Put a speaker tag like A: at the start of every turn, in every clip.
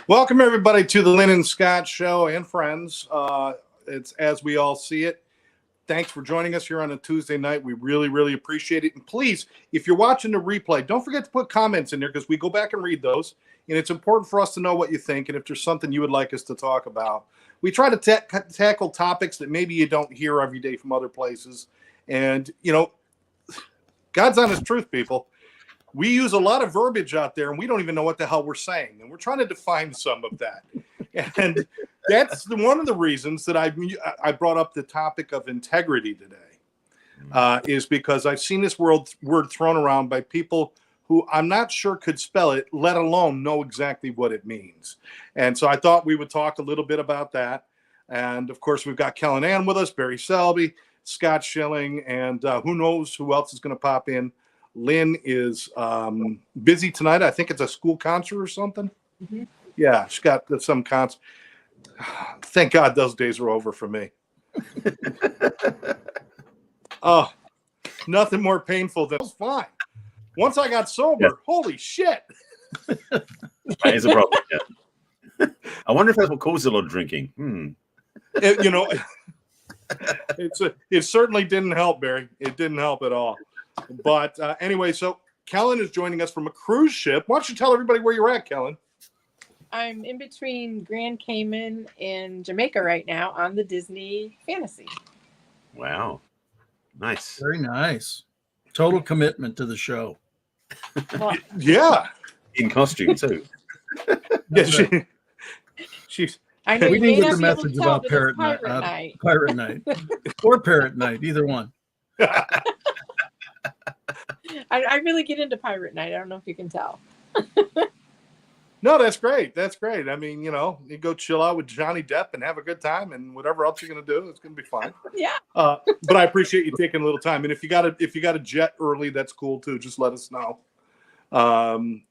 A: Welcome, everybody, to the Lynn and Scott Show and friends. It's As We All See It. Thanks for joining us here on a Tuesday night. We really, really appreciate it. And please, if you're watching the replay, don't forget to put comments in there because we go back and read those. And it's important for us to know what you think and if there's something you would like us to talk about. We try to tackle topics that maybe you don't hear every day from other places. And, you know, God's honest truth, people. We use a lot of verbiage out there, and we don't even know what the hell we're saying. And we're trying to define some of that. And that's one of the reasons that I brought up the topic of integrity today, is because I've seen this word thrown around by people who I'm not sure could spell it, let alone know exactly what it means. And so I thought we would talk a little bit about that. And, of course, we've got Kellen Ann with us, Barry Selby, Scott Schilling, and who knows who else is going to pop in. Lynn is busy tonight. I think it's a school concert or something. Mm-hmm. Yeah, she's got some concert. Thank God those days are over for me. Oh, nothing more painful than it was fine. Once I got sober, holy shit.
B: That is a problem. Yeah. I wonder if that's what causes a lot of drinking.
A: It certainly didn't help, Barry. It didn't help at all. But anyway, so Kellen is joining us from a cruise ship. Why don't you tell everybody where you're at, Kellen?
C: I'm in between Grand Cayman and Jamaica right now on the Disney Fantasy.
B: Wow. Nice.
D: Very nice. Total commitment to the show.
C: Well,
A: yeah.
B: In costume, too.
A: Yeah, she's.
C: I know
D: We
C: you
D: didn't
C: may
D: get
C: not
D: the
C: be able
D: message
C: to tell,
D: about
C: but
D: Pirate
C: it's
D: Night.
C: Pirate Night.
D: Pirate Night. Or Parrot Night, either one.
C: I really get into Pirate Night. I don't know if you can tell.
A: No, that's great. That's great. I mean, you go chill out with Johnny Depp and have a good time, and whatever else you're going to do, it's going to be fine.
C: Yeah.
A: But I appreciate you taking a little time. And if you got a jet early, that's cool too. Just let us know.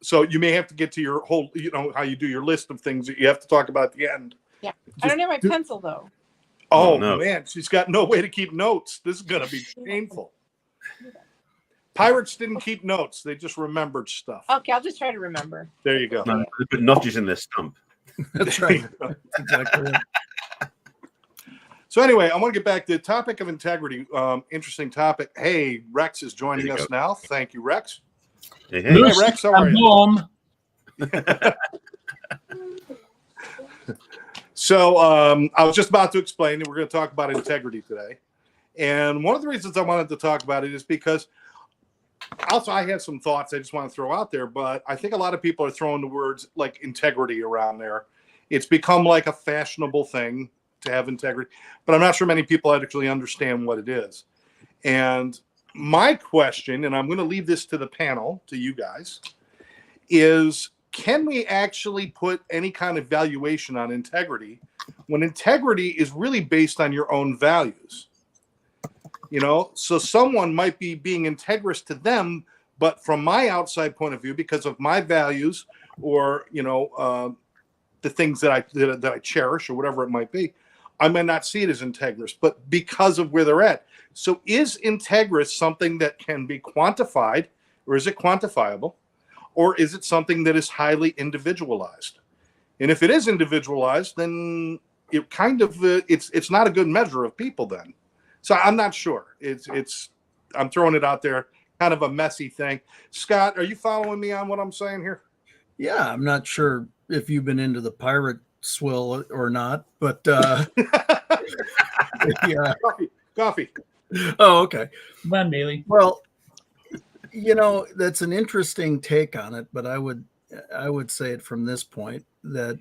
A: So you may have to get to your whole, how you do your list of things that you have to talk about at the end.
C: Yeah. I don't have my pencil though.
A: Oh
B: no.
A: Man, she's got no way to keep notes. This is going to be painful. Pirates didn't keep notes. They just remembered stuff.
C: Okay, I'll just try to remember.
A: There you go.
B: No, they put notches in their stump.
D: That's right. That's exactly right.
A: So anyway, I want to get back to the topic of integrity. Interesting topic. Hey, Rex is joining us now. Thank you, Rex.
B: Hey,
A: Hey, Rex, how are you?
D: Home.
A: So I was just about to explain that we're going to talk about integrity today. And one of the reasons I wanted to talk about it is because also I have some thoughts I just want to throw out there, but I think a lot of people are throwing the words like integrity around there. It's become like a fashionable thing to have integrity, but I'm not sure many people actually understand what it is. And my question, and I'm going to leave this to the panel, to you guys, is can we actually put any kind of valuation on integrity when integrity is really based on your own values? So someone might be being integrous to them, but from my outside point of view, because of my values or, the things that I cherish or whatever it might be, I might not see it as integrous, but because of where they're at. So is integrous something that can be quantified, or is it quantifiable, or is it something that is highly individualized? And if it is individualized, then it kind of it's not a good measure of people then. So I'm not sure. I'm throwing it out there, kind of a messy thing. Scott, are you following me on what I'm saying here?
D: Yeah, I'm not sure if you've been into the pirate swill or not, but yeah.
A: Coffee.
D: Oh, okay.
E: Come on, Bailey.
D: Well, that's an interesting take on it, but I would say it from this point that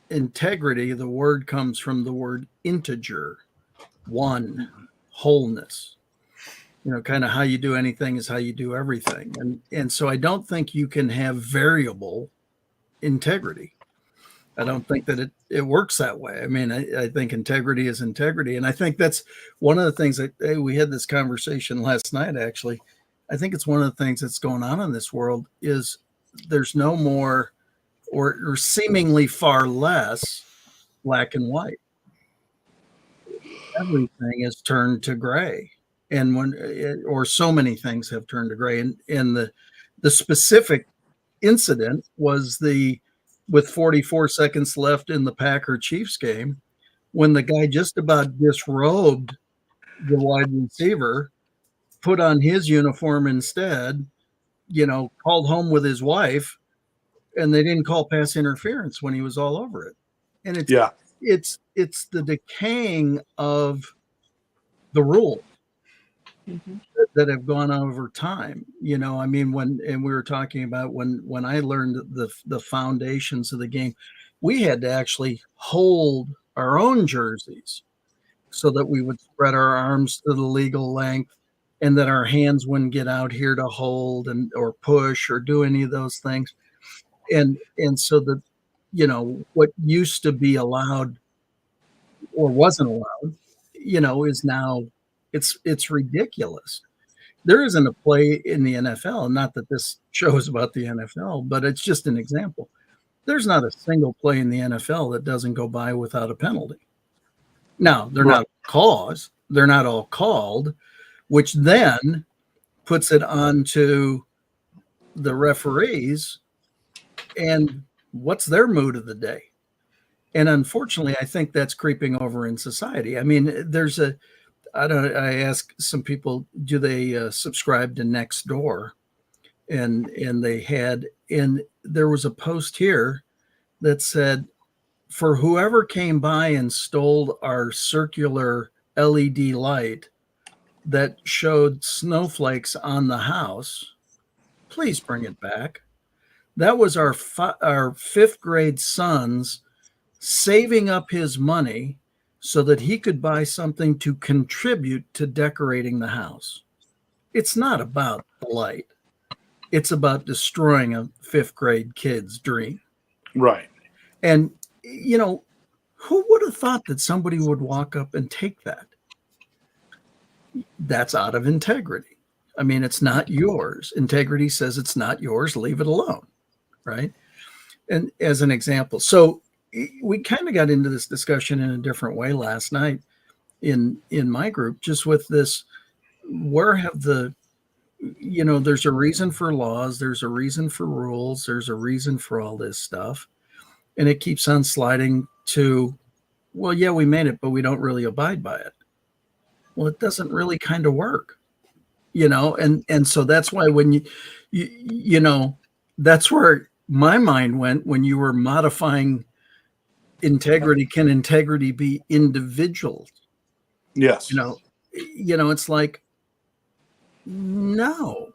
D: integrity, the word comes from the word integer, one, wholeness. Kind of how you do anything is how you do everything. And so I don't think you can have variable integrity. I don't think that it works that way. I mean, I think integrity is integrity. And I think that's one of the things that we had this conversation last night, actually. I think it's one of the things that's going on in this world is there's no more or seemingly far less black and white. Everything is turned to gray. And or so many things have turned to gray. And the specific incident was the with 44 seconds left in the Packer Chiefs game, when the guy just about disrobed the wide receiver, put on his uniform instead, called home with his wife, and they didn't call pass interference when he was all over it. And it's the decaying of the rule that have gone over time. I mean, when we were talking about when I learned the foundations of the game, we had to actually hold our own jerseys so that we would spread our arms to the legal length, and that our hands wouldn't get out here to hold or push or do any of those things. And so that, what used to be allowed or wasn't allowed, is now it's ridiculous. There isn't a play in the NFL, not that this show is about the NFL, but it's just an example. There's not a single play in the NFL that doesn't go by without a penalty. Now, they're not all called, which then puts it onto the referees and what's their mood of the day. And unfortunately, I think that's creeping over in society. I mean, I ask some people, do they subscribe to Nextdoor? And there was a post here that said, for whoever came by and stole our circular LED light that showed snowflakes on the house, please bring it back. That was our fifth grade son's saving up his money so that he could buy something to contribute to decorating the house. It's not about the light. It's about destroying a fifth grade kid's dream.
A: Right.
D: And, who would have thought that somebody would walk up and take that? That's out of integrity. I mean, it's not yours. Integrity says it's not yours. Leave it alone. Right. And as an example, so we kind of got into this discussion in a different way last night in my group, just with this, where have there's a reason for laws. There's a reason for rules. There's a reason for all this stuff. And it keeps on sliding to, well, yeah, we made it, but we don't really abide by it. Well, it doesn't really kind of work, and so that's why when that's where my mind went when you were modifying integrity. Can integrity be individual?
A: Yes.
D: It's like, no,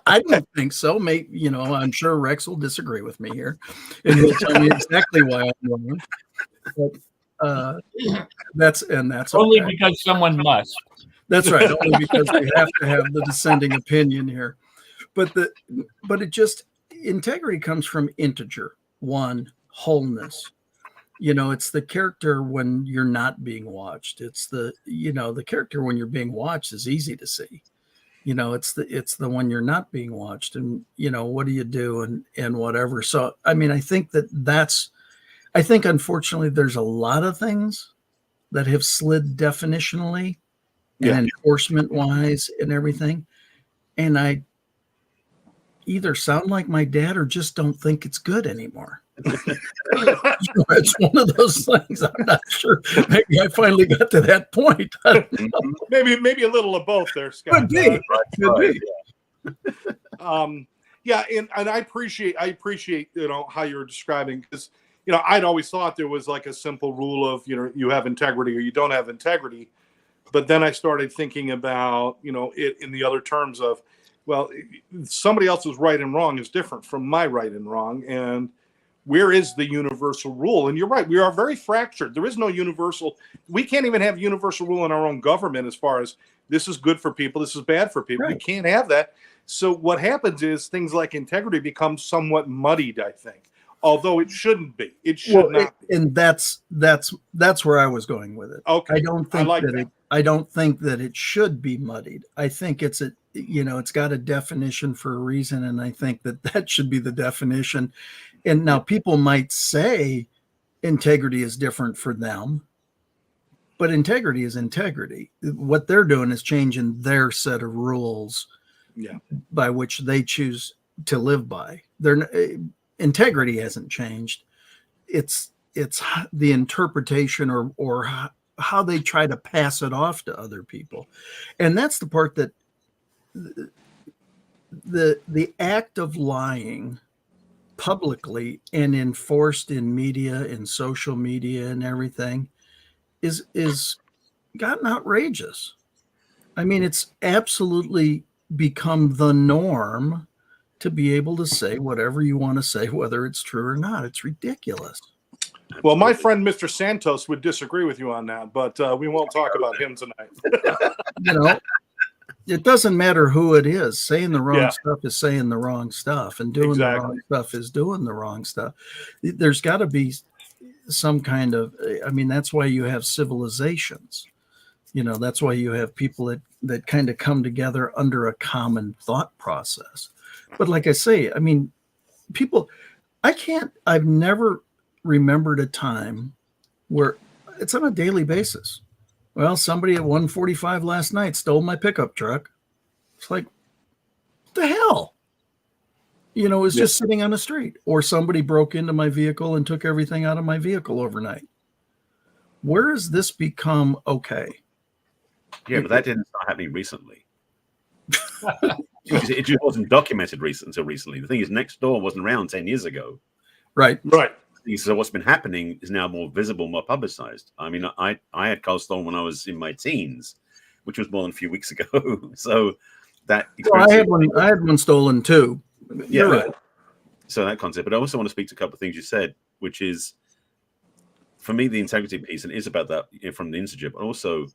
D: I don't think so. Maybe, I'm sure Rex will disagree with me here and he'll tell me exactly why I'm wrong. But that's
E: only
D: okay.
E: because someone must.
D: That's right. Only because we have to have the dissenting opinion here. But integrity comes from integer, one, wholeness. It's the character when you're not being watched. It's the character when you're being watched is easy to see. It's the one you're not being watched, and what do you do and whatever. So I mean, I think unfortunately there's a lot of things that have slid definitionally and enforcement wise and everything. And I either sound like my dad or just don't think it's good anymore. It's one of those things. I'm not sure. Maybe I finally got to that point.
A: Maybe a little of both there, Scott.
D: Could be.
A: And I appreciate how you're describing, because I'd always thought there was like a simple rule of you have integrity or you don't have integrity, but then I started thinking about it in the other terms of, well, somebody else's right and wrong is different from my right and wrong, and where is the universal rule? And you're right, we are very fractured. There is no universal. We can't even have universal rule in our own government as far as this is good for people, this is bad for people. Right. We can't have that. So what happens is things like integrity become somewhat muddied, I think, although it shouldn't be. It should not be.
D: And that's where I was going with it.
A: Okay.
D: I don't think that it should be muddied. I think it's got a definition for a reason, and I think that should be the definition. And now people might say integrity is different for them, but integrity is integrity. What they're doing is changing their set of rules by which they choose to live by. integrity hasn't changed. It's the interpretation or how they try to pass it off to other people. And that's the part that the act of lying publicly and enforced in media, in social media and everything is gotten outrageous. I mean, it's absolutely become the norm to be able to say whatever you want to say, whether it's true or not. It's ridiculous.
A: Well, my friend Mr. Santos would disagree with you on that, but we won't talk about him tonight.
D: You know, it doesn't matter who it is. Saying the wrong stuff is saying the wrong stuff, and doing the wrong stuff is doing the wrong stuff. There's got to be some kind of, I mean, that's why you have civilizations. You know, that's why you have people that kind of come together under a common thought process. But like I say, I mean, I've never remembered a time where it's on a daily basis. Well, somebody at 1:45 last night stole my pickup truck. It's like, what the hell? You know, it was just sitting on the street. Or somebody broke into my vehicle and took everything out of my vehicle overnight. Where has this become okay?
B: Yeah, but that didn't start happening recently. It just wasn't documented until recently. The thing is, Nextdoor wasn't around 10 years ago.
D: Right.
B: So what's been happening is now more visible, more publicized. I mean, I had cars stolen when I was in my teens, which was more than a few weeks ago. So that
D: I had one stolen too.
B: Yeah. Right. So that concept. But I also want to speak to a couple of things you said, which is, for me, the integrity piece, and it is about that, you know, from the integer, but also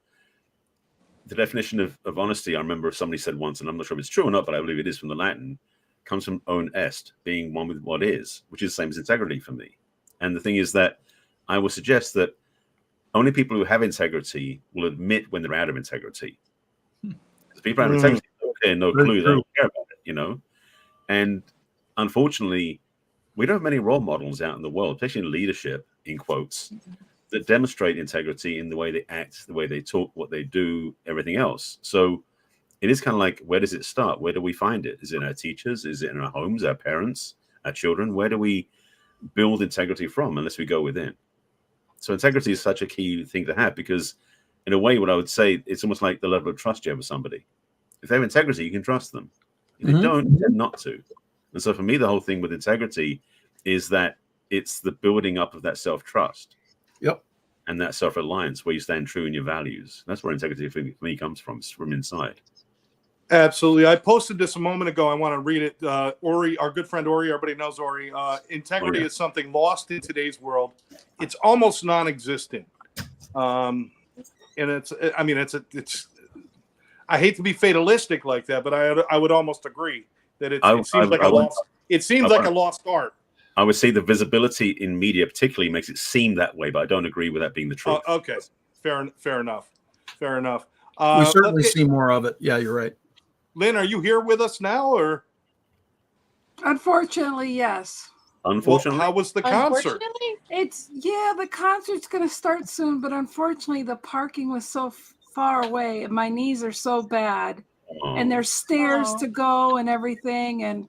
B: the definition of honesty. I remember somebody said once, and I'm not sure if it's true or not, but I believe it is from the Latin, comes from on est, being one with what is, which is the same as integrity for me. And the thing is that I would suggest that only people who have integrity will admit when they're out of integrity. Because people have integrity, no clue, they don't care about it, you know? And unfortunately, we don't have many role models out in the world, especially in leadership, in quotes, that demonstrate integrity in the way they act, the way they talk, what they do, everything else. So it is kind of like, where does it start? Where do we find it? Is it in our teachers? Is it in our homes, our parents, our children? Where do we build integrity from unless we go within? So integrity is such a key thing to have, because in a way, what I would say, it's almost like the level of trust you have with somebody. If they have integrity, you can trust them. If they don't, you tend not to. And so for me, the whole thing with integrity is that it's the building up of that self-trust.
D: Yep.
B: And that self-reliance where you stand true in your values. That's where integrity for me comes from inside.
A: Absolutely. I posted this a moment ago. I want to read it. Ori, our good friend Ori, everybody knows Ori. Integrity is something lost in today's world. It's almost non-existent. And it's I hate to be fatalistic like that, but I would almost agree that it seems like a lost art.
B: I would say the visibility in media particularly makes it seem that way, but I don't agree with that being the truth.
A: Okay. Fair enough.
D: We certainly see more of it. Yeah, you're right.
A: Lynn, are you here with us now, or?
E: Unfortunately, yes.
B: Unfortunately,
A: how was the concert?
E: The concert's going to start soon, but unfortunately, the parking was so far away, and my knees are so bad, and there's stairs to go and everything, and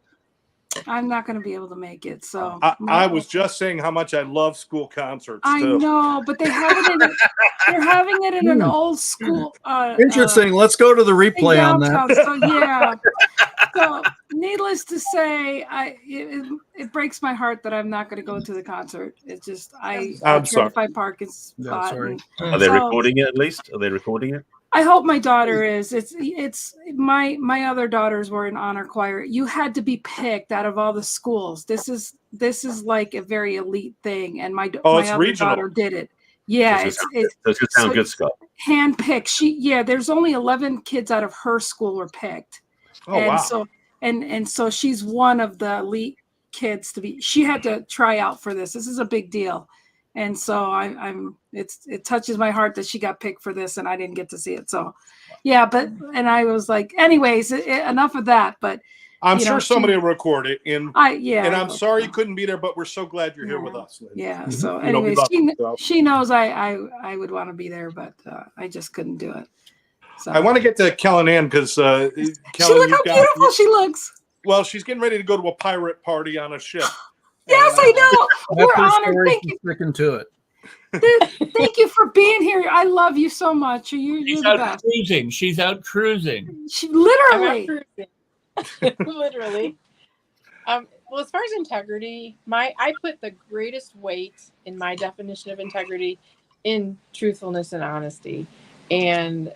E: I'm not going to be able to make it. So
A: I was just saying how much I love school concerts.
E: I know, but they're having it in an old school.
D: Interesting. Let's go to the replay on that.
E: So yeah. So needless to say, it breaks my heart that I'm not going to go to the concert. It's just I'm sorry. If I park in spot.
B: Are they recording it at least? Are they recording it?
E: I hope my daughter is. It's my other daughters were in honor choir. You had to be picked out of all the schools. This is like a very elite thing, and my other regional. Daughter did it. Yeah,
B: it's going to sound good, Scott.
E: Handpicked. There's only 11 kids out of her school were picked.
A: Oh, and
E: wow. So she's one of the elite kids to be. She had to try out for this. This is a big deal. And so it touches my heart that she got picked for this and I didn't get to see it. So, yeah, and I was like, anyways, enough of that. But
A: I'm sure somebody will record it. And I'm sorry you couldn't be there, but we're so glad you're here with us. Lynn.
E: Yeah. So, anyways, she knows I would want to be there, but I just couldn't do it. So
A: I want to get to Kellen Ann because Kellen,
E: look how beautiful she looks.
A: Well, she's getting ready to go to a pirate party on a ship.
E: Yes, I know. We're
D: After the
E: honored.
D: story,
E: Thank
D: she's
E: you.
D: sticking to it.
E: Thank you for being here. I love you so much. You're
F: She's
E: the
F: out
E: best.
F: cruising. She's out cruising.
E: She
C: I'm out
E: literally.
C: cruising. Literally. Well, as far as integrity, I put the greatest weight in my definition of integrity in truthfulness and honesty. And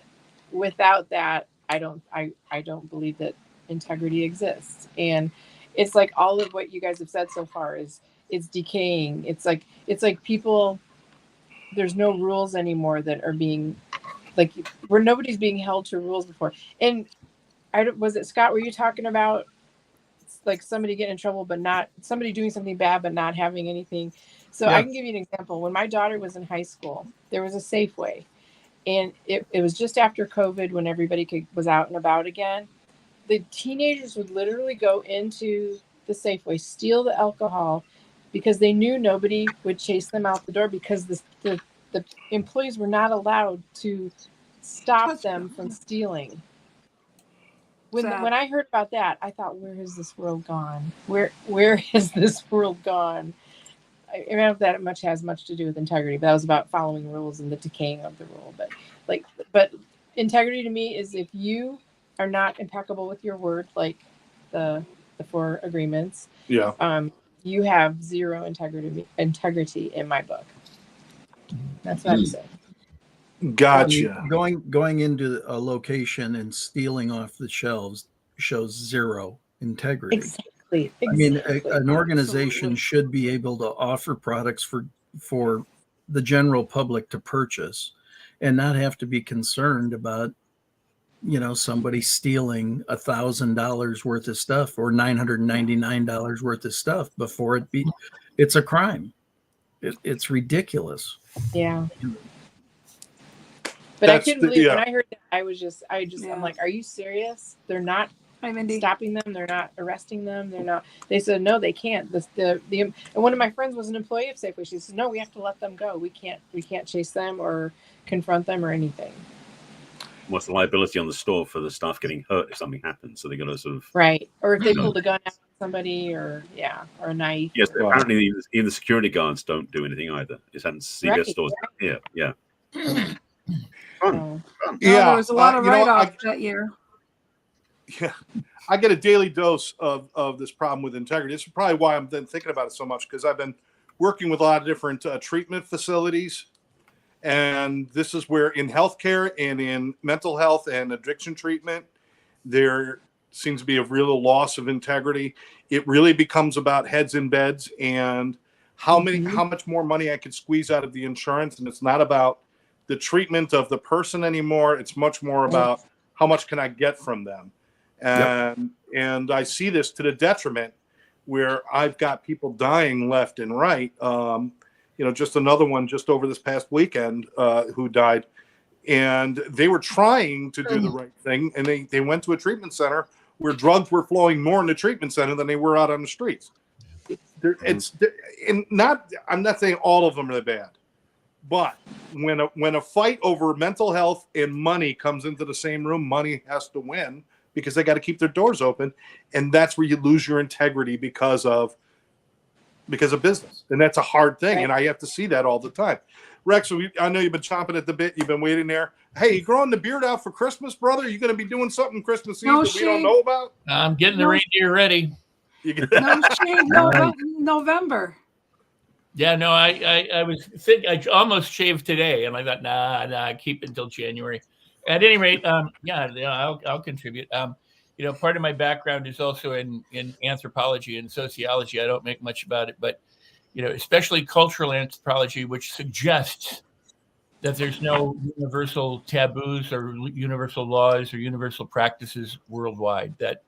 C: without that, I don't believe that integrity exists. And it's like all of what you guys have said so far is decaying. It's like people, there's no rules anymore that are being like where nobody's being held to rules before. And was it Scott, were you talking about like somebody getting in trouble, but not somebody doing something bad, but not having anything? So
D: Yeah.
C: I can give you an example. When my daughter was in high school, there was a Safeway, and it was just after COVID when everybody was out and about again. The teenagers would literally go into the Safeway, steal the alcohol because they knew nobody would chase them out the door because the employees were not allowed to stop them from stealing. When I heard about that, I thought, where has this world gone? Where has this world gone? I don't know if that has much to do with integrity, but that was about following rules and the decaying of the rule. But integrity to me is if you are not impeccable with your word, like the 4 agreements, you have zero integrity in my book. That's what I would say.
A: Gotcha.
D: Going into a location and stealing off the shelves shows zero integrity.
C: Exactly.
D: I mean, an organization should be able to offer products for the general public to purchase and not have to be concerned about, somebody stealing $1,000 worth of stuff or $999 worth of stuff before it's a crime. It's ridiculous.
C: Yeah. But I couldn't believe when I heard that. I'm like, are you serious? They're not stopping them. They're not arresting them. They said, no, they can't. And one of my friends was an employee of Safeway. She said, no, we have to let them go. We can't chase them or confront them or anything.
B: What's the liability on the store for the staff getting hurt if something happens? So they're going to sort of
C: right, or if they pulled a gun out on somebody, or a knife.
B: Yes, apparently even the security guards don't do anything either. It's at CVS stores here. Yeah. Fun.
E: Yeah, there was a lot of write-offs that year.
A: Yeah, I get a daily dose of this problem with integrity. This is probably why I'm then thinking about it so much, because I've been working with a lot of different treatment facilities. And this is where in healthcare and in mental health and addiction treatment, there seems to be a real loss of integrity. It really becomes about heads in beds and how much more money I could squeeze out of the insurance. And it's not about the treatment of the person anymore. It's much more about how much can I get from them. And I see this to the detriment where I've got people dying left and right. Just another one just over this past weekend who died, and they were trying to do the right thing, and they went to a treatment center where drugs were flowing more in the treatment center than they were out on the streets. I'm not saying all of them are bad, but when a fight over mental health and money comes into the same room, money has to win because they got to keep their doors open, and that's where you lose your integrity because of business. And that's a hard thing. Right. And I have to see that all the time. Rex, I know you've been chomping at the bit. You've been waiting there. Hey, you growing the beard out for Christmas, brother? Are you going to be doing something Christmas Eve that we don't know about?
F: I'm getting the reindeer ready.
E: No shave, November.
F: Yeah, no, I was thinking, I almost shaved today, and I thought, nah, keep it until January. At any rate, I'll contribute. Part of my background is also in anthropology and sociology. I don't make much about it, but, especially cultural anthropology, which suggests that there's no universal taboos or universal laws or universal practices worldwide, that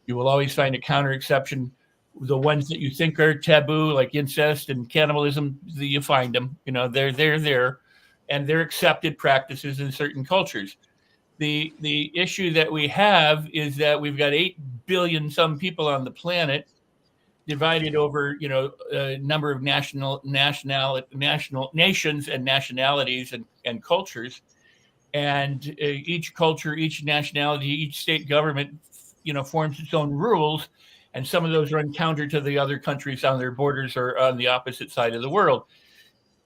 F: you will always find a counter exception. The ones that you think are taboo, like incest and cannibalism, you find them, they're there, and they're accepted practices in certain cultures. The issue that we have is that we've got 8 billion some people on the planet, divided over a number of national nations and nationalities and cultures, and each culture, each nationality, each state government forms its own rules, And some of those run counter to the other countries on their borders or on the opposite side of the world.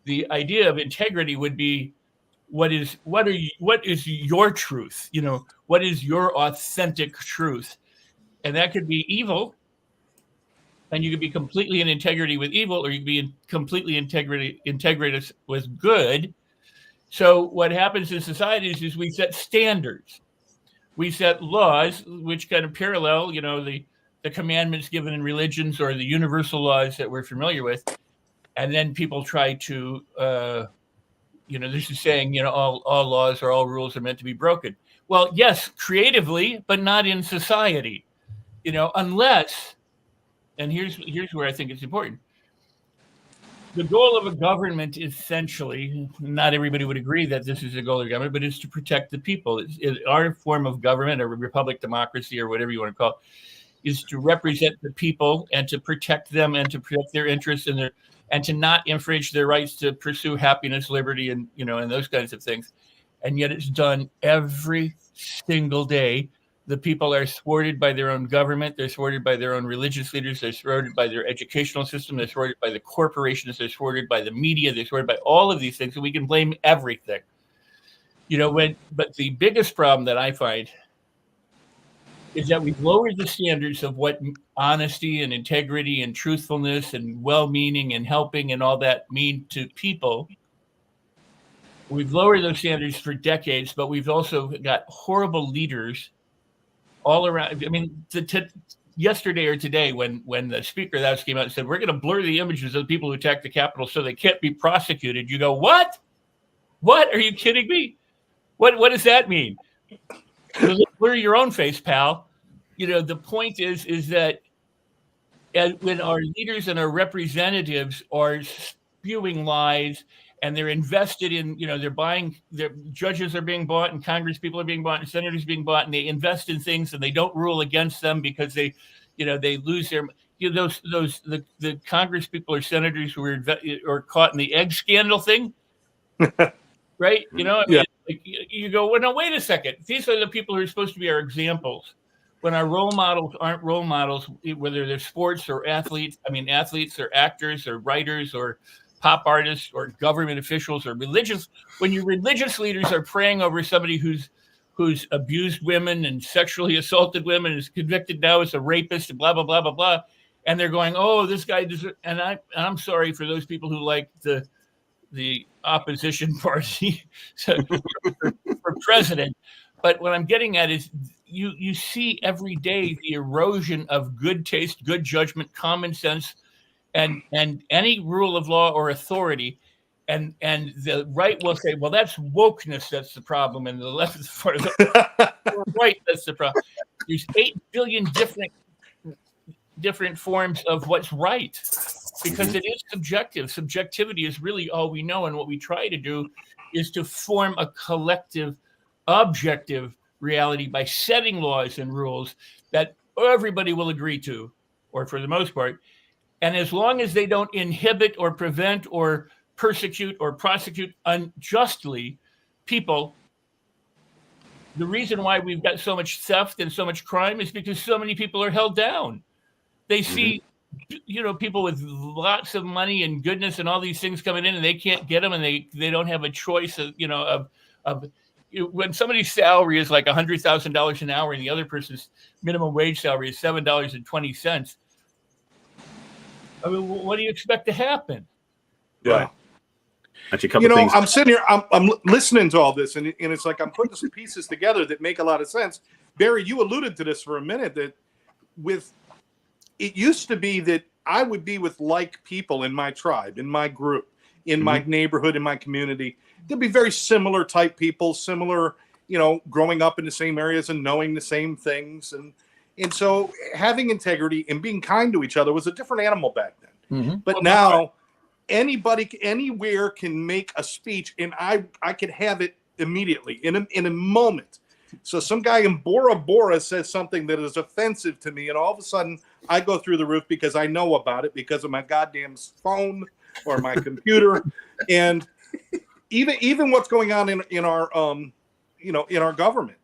F: The idea of integrity would be, what is your truth? What is your authentic truth? And that could be evil, and you could be completely in integrity with evil, or you could be completely integrated with good. So what happens in societies is we set standards, we set laws, which kind of parallel, the commandments given in religions or the universal laws that we're familiar with, and then people try to, this is saying, all laws or all rules are meant to be broken. Well, yes, creatively, but not in society, unless. And here's where I think it's important. The goal of a government, essentially, not everybody would agree that this is the goal of government, but it's to protect the people. Our form of government, or republic, democracy, or whatever you want to call it, is to represent the people and to protect them and to protect their interests and to not infringe their rights to pursue happiness, liberty, and and those kinds of things. And yet it's done every single day. The people are thwarted by their own government. They're thwarted by their own religious leaders. They're thwarted by their educational system. They're thwarted by the corporations. They're thwarted by the media. They're thwarted by all of these things. And we can blame everything. But the biggest problem that I find is that we've lowered the standards of what honesty and integrity and truthfulness and well-meaning and helping and all that mean to people. We've lowered those standards for decades, but we've also got horrible leaders all around. I mean, yesterday or today, when the Speaker of the House came out and said, we're going to blur the images of the people who attacked the Capitol so they can't be prosecuted, you go, what? What? Are you kidding me? What does that mean? Blur your own face, pal. The point is that when our leaders and our representatives are spewing lies, and they're invested in, they're buying, their judges are being bought, and Congress people are being bought, and senators being bought, and they invest in things, and they don't rule against them because they lose their, the Congress people or senators who are caught in the egg scandal thing, right? You go, well, no, wait a second. These are the people who are supposed to be our examples. When our role models aren't role models, whether they're sports or athletes or actors or writers or pop artists or government officials or religious, when your religious leaders are praying over somebody who's abused women and sexually assaulted women and is convicted now as a rapist and blah, blah, blah, blah, blah. And they're going, oh, this guy deserves, and I'm sorry for those people who like the opposition party for president. But what I'm getting at is you see every day the erosion of good taste, good judgment, common sense, and any rule of law or authority, and the right will say, well, that's wokeness, that's the problem, and the left is part of the right, that's the problem. There's 8 billion different forms of what's right, because it is subjective. Subjectivity is really all we know, and what we try to do is to form a collective, objective reality by setting laws and rules that everybody will agree to, or for the most part. And as long as they don't inhibit or prevent or persecute or prosecute unjustly people, the reason why we've got so much theft and so much crime is because so many people are held down. They see, people with lots of money and goodness and all these things coming in, and they can't get them, and they don't have a choice of when somebody's salary is like $100,000 an hour and the other person's minimum wage salary is $7.20. I mean, what do you expect to happen?
A: Yeah.
B: Actually, a couple of things.
A: I'm sitting here, I'm listening to all this, and it's like I'm putting some pieces together that make a lot of sense. Barry, you alluded to this for a minute, that it used to be that I would be with like people in my tribe, in my group, in my neighborhood, in my community. There'd be very similar type people, similar, growing up in the same areas and knowing the same things. And so having integrity and being kind to each other was a different animal back then. But now anybody anywhere can make a speech, and I could have it immediately in a moment. So some guy in Bora Bora says something that is offensive to me, and all of a sudden I go through the roof because I know about it because of my goddamn phone or my computer. And even what's going on in our in our government.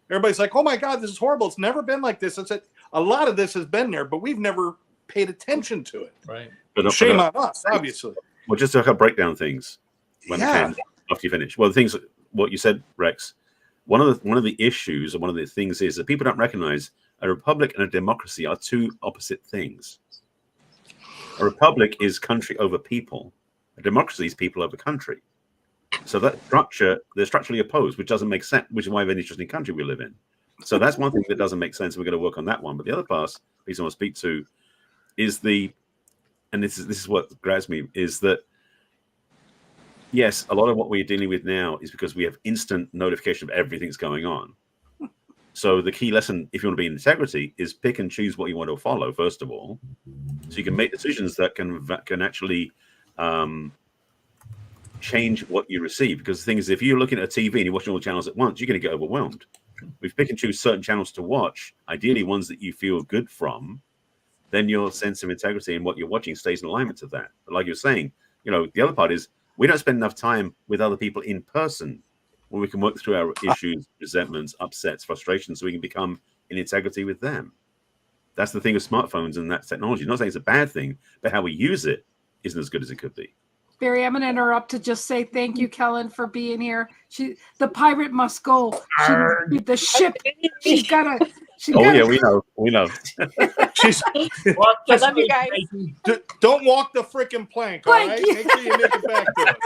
A: Everybody's like, oh my God, this is horrible. It's never been like this. I said, A lot of this has been there, but we've never paid attention to it.
F: Right.
A: Shame on us, obviously.
B: Well, just to break down things when
A: Yeah.
B: I can after you finish. Well, the things, what you said, Rex, one of the issues, or one of the things is that people don't recognize a republic and a democracy are two opposite things. A republic is country over people. A democracy is people over country. So that structure, they're structurally opposed, which doesn't make sense, which is why we have an interesting country we live in. So that's one thing that doesn't make sense. We're going to work on that one. But the other piece I want to speak to is and this is what grabs me, is that, yes, a lot of what we're dealing with now is because we have instant notification of everything that's going on. So the key lesson, if you want to be in integrity, is pick and choose what you want to follow, first of all, so you can make decisions that can actually change what you receive. Because the thing is, if you're looking at a TV and you're watching all the channels at once, you're going to get overwhelmed. If you pick and choose certain channels to watch, ideally ones that you feel good from, then your sense of integrity and what you're watching stays in alignment to that. But like you're saying, the other part is we don't spend enough time with other people in person where we can work through our issues, resentments, upsets, frustrations, so we can become in integrity with them. That's the thing with smartphones and that technology. I'm not saying it's a bad thing, but how we use it isn't as good as it could be.
E: Barry, I'm going to interrupt to just say thank you, Kellen, for being here. The pirate must go. The ship. She's got to.
B: Yeah, we know.
C: I love you guys.
A: Don't walk the freaking plank, all right? Make sure you make it back to us.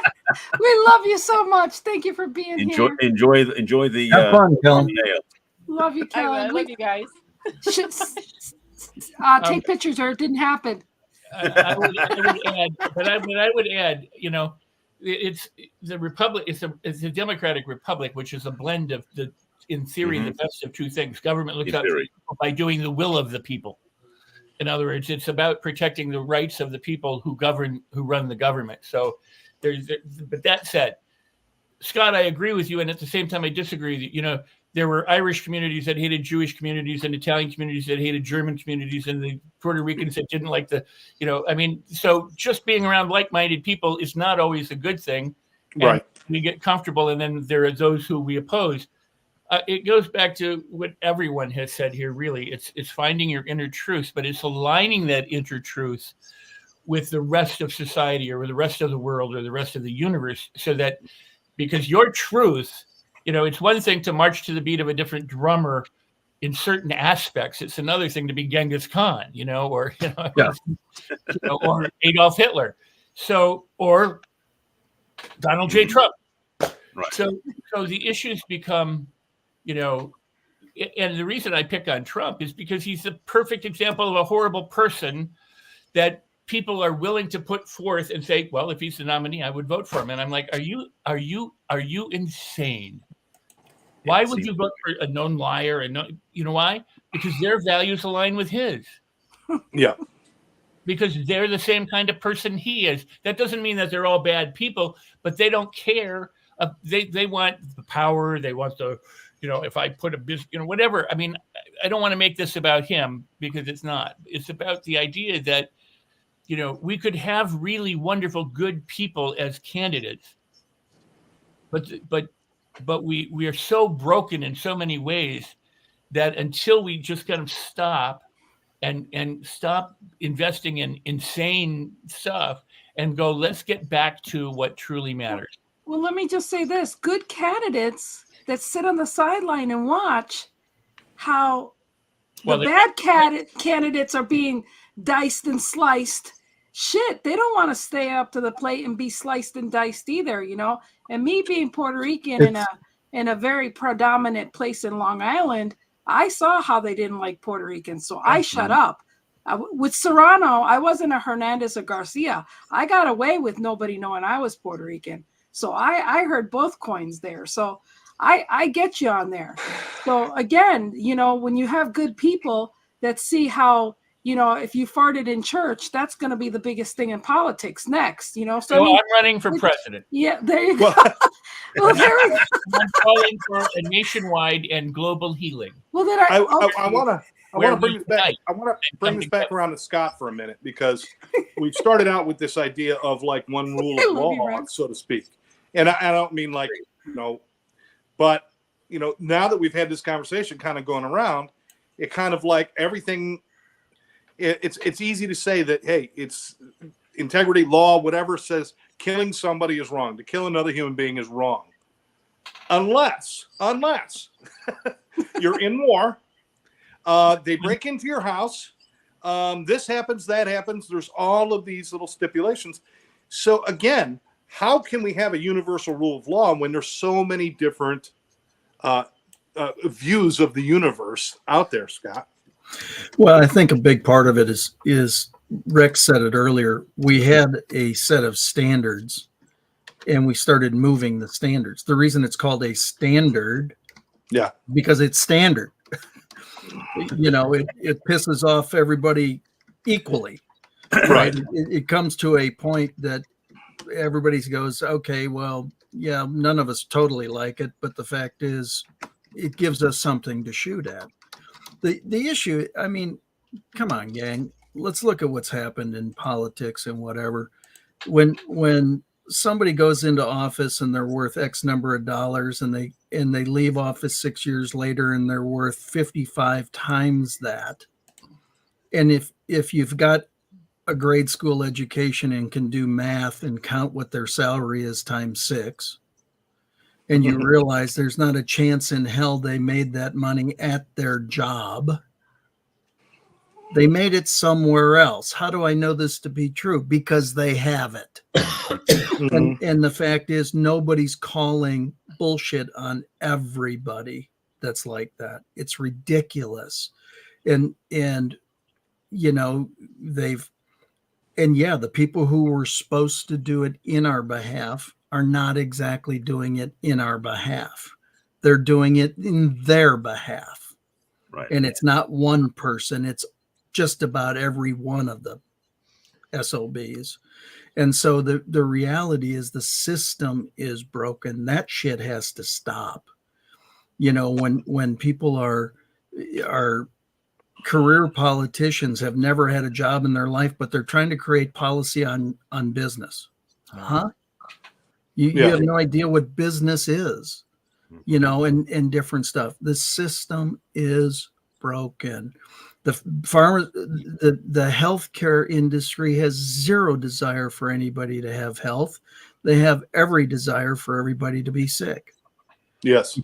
E: We love you so much. Thank you for being here.
B: Enjoy the.
D: Have fun, Kellen.
E: Love you, Kellen.
C: I love you guys.
E: Take pictures, or it didn't happen.
F: I would add, it's the republic. It's a democratic republic, which is a blend of in theory, the best of two things. Government looks out for people by doing the will of the people. In other words, it's about protecting the rights of the people who run the government. So but that said, Scott, I agree with you. And at the same time, I disagree that, there were Irish communities that hated Jewish communities and Italian communities that hated German communities and the Puerto Ricans that didn't like so just being around like-minded people is not always a good thing.
A: Right.
F: We get comfortable, and then there are those who we oppose. It goes back to what everyone has said here, really. It's finding your inner truth, but it's aligning that inner truth with the rest of society or with the rest of the world or the rest of the universe, so that, because your truth, it's one thing to march to the beat of a different drummer in certain aspects. It's another thing to be Genghis Khan, or or Adolf Hitler, or Donald J. Trump. Right. So the issues become, and the reason I pick on Trump is because he's the perfect example of a horrible person that people are willing to put forth and say, well, if he's the nominee, I would vote for him. And I'm like, are you insane? Why would you vote for a known liar? And you know why? Because their values align with his.
A: Yeah.
F: Because they're the same kind of person he is. That doesn't mean that they're all bad people, but they don't care. They want the power. They want the, if I put a business, whatever. I mean, I don't want to make this about him, because it's not. It's about the idea that, we could have really wonderful, good people as candidates, but we are so broken in so many ways that until we just kind of stop and stop investing in insane stuff and go, let's get back to what truly matters.
E: Well, let me just say this. Good candidates that sit on the sideline and watch how bad candidates are being diced and sliced. Shit, they don't want to stay up to the plate and be sliced and diced either, And me being Puerto Rican in a very predominant place in Long Island, I saw how they didn't like Puerto Ricans, so I shut up. With Serrano, I wasn't a Hernandez or Garcia. I got away with nobody knowing I was Puerto Rican, so I heard both coins there. So I get you on there. So again, when you have good people that see how, if you farted in church, that's going to be the biggest thing in politics next, So
F: I'm running for president.
E: Yeah, there you go. Well,
F: I'm calling for a nationwide and global healing.
A: Well, then I want to bring this back. I want to bring this back around to Scott for a minute, because we started out with this idea of like one rule of law, so to speak. And I don't mean like, but now that we've had this conversation kind of going around, it kind of like everything. It's easy to say that, hey, it's integrity, law, whatever says killing somebody is wrong. To kill another human being is wrong, unless you're in war. They break into your house. This happens, that happens. There's all of these little stipulations. So again, how can we have a universal rule of law when there's so many different views of the universe out there, Scott?
D: Well, I think a big part of it is Rex said it earlier. We had a set of standards, and we started moving the standards. The reason it's called a standard, because it's standard. It pisses off everybody equally, right? It comes to a point that everybody goes, okay, well, yeah, none of us totally like it, but the fact is, it gives us something to shoot at. The issue, I mean, come on, gang, let's look at what's happened in politics and whatever. When somebody goes into office and they're worth X number of dollars, and they leave office 6 years later and they're worth 55 times that. And if you've got a grade school education and can do math and count what their salary is times 6, and you realize there's not a chance in hell they made that money at their job. They made it somewhere else. How do I know this to be true? Because they have it. And the fact is, nobody's calling bullshit on everybody that's like that. It's ridiculous. And the people who were supposed to do it in our behalf are not exactly doing it in our behalf. They're doing it in their behalf.
B: Right.
D: And it's not one person. It's just about every one of the SOBs. And so the reality is the system is broken. That shit has to stop. When people are career politicians, have never had a job in their life, but they're trying to create policy on business. Huh? You have no idea what business is, and different stuff. The system is broken. The healthcare industry has zero desire for anybody to have health. They have every desire for everybody to be sick.
A: Yes.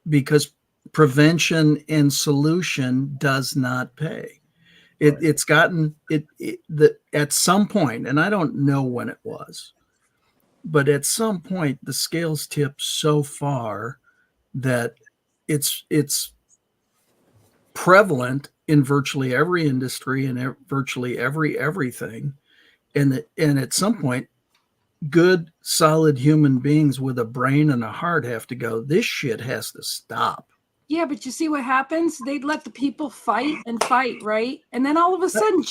D: Because prevention and solution does not pay. It's gotten at some point, and I don't know when it was, but at some point the scales tip so far that it's prevalent in virtually every industry and virtually everything. And at some point, good, solid human beings with a brain and a heart have to go, this shit has to stop.
E: Yeah, but you see what happens? They'd let the people fight, right? And then all of a sudden,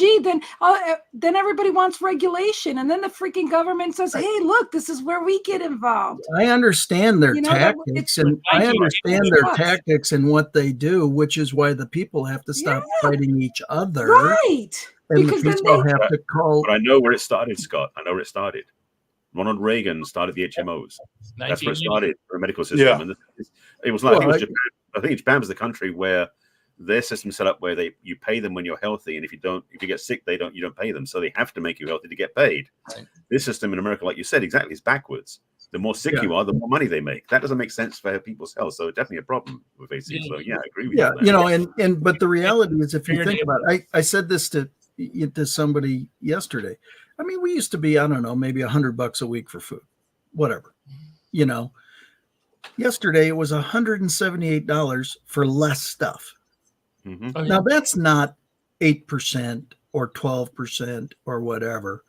E: then everybody wants regulation. And then the freaking government says, hey, look, this is where we get involved.
D: I understand their tactics, and I understand their tactics and what they do, which is why the people have to stop fighting each other.
E: Right.
D: And because the people have to call.
B: But I know where it started, Scott. I know where it started. Ronald Reagan started the HMOs. That's where it started for a medical system.
A: Yeah.
B: And it was like, Japan. I think Japan was the country where their system set up where you pay them when you're healthy, and if you get sick, you don't pay them. So they have to make you healthy to get paid. Right. This system in America, like you said, exactly, is backwards. The more sick you are, the more money they make. That doesn't make sense for people's health. So definitely a problem with AC. So I agree with you.
D: But the reality is, if you think about it, I said this to somebody yesterday. I mean, we used to be, I don't know, maybe $100 a week for food, whatever, Yesterday it was $178 for less stuff.
B: Mm-hmm.
D: Okay. Now that's not 8% or 12% or whatever.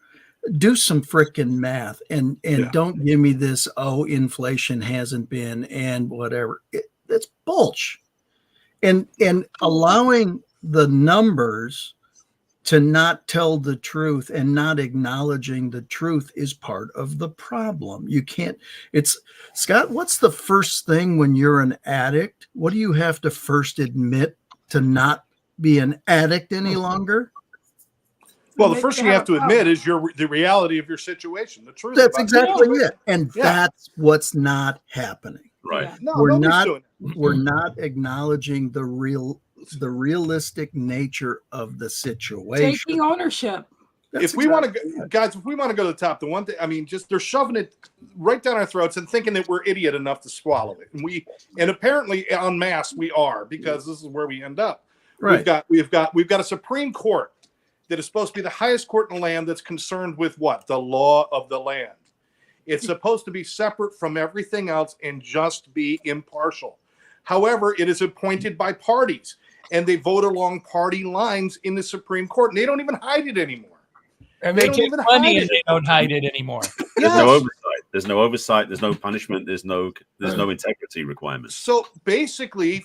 D: Do some freaking math and don't give me this, inflation hasn't been and whatever. That's bullshit. And allowing the numbers to not tell the truth and not acknowledging the truth is part of the problem. You can't, Scott, what's the first thing when you're an addict? What do you have to first admit to not be an addict any longer?
A: Well, the first thing you have to admit is the reality of your situation, the truth.
D: That's exactly it. And that's what's not happening.
B: Right.
A: No,
D: we're not acknowledging the the realistic nature of the situation.
E: Taking ownership.
A: If we want to, guys, if we want to go to the top, the one thing, I mean, just they're shoving it right down our throats and thinking that we're idiot enough to swallow it. And apparently en masse we are, because this is where we end up.
D: Right.
A: We've got a Supreme Court that is supposed to be the highest court in the land that's concerned with what? The law of the land. It's supposed to be separate from everything else and just be impartial. However, it is appointed by parties, and they vote along party lines in the Supreme Court, and they don't even hide it anymore.
F: And they take money and they don't hide it anymore.
B: There's no oversight. There's no oversight. There's no punishment. There's no integrity requirements.
A: So basically,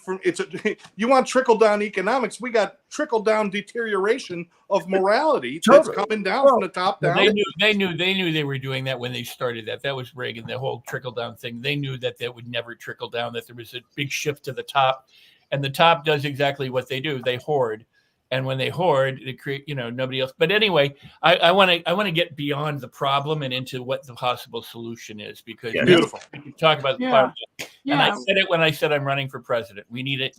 A: you want trickle down economics? We got trickle down deterioration of morality that's coming down from the top down.
F: They knew they were doing that when they started that. That was Reagan. The whole trickle down thing. They knew that would never trickle down. That there was a big shift to the top, and the top does exactly what they do. They hoard. And when they hoard, they create, nobody else. But anyway, I want to get beyond the problem and into what the possible solution is, because
A: beautiful.
F: We talk about the problem. And I said it when I said I'm running for president. We need a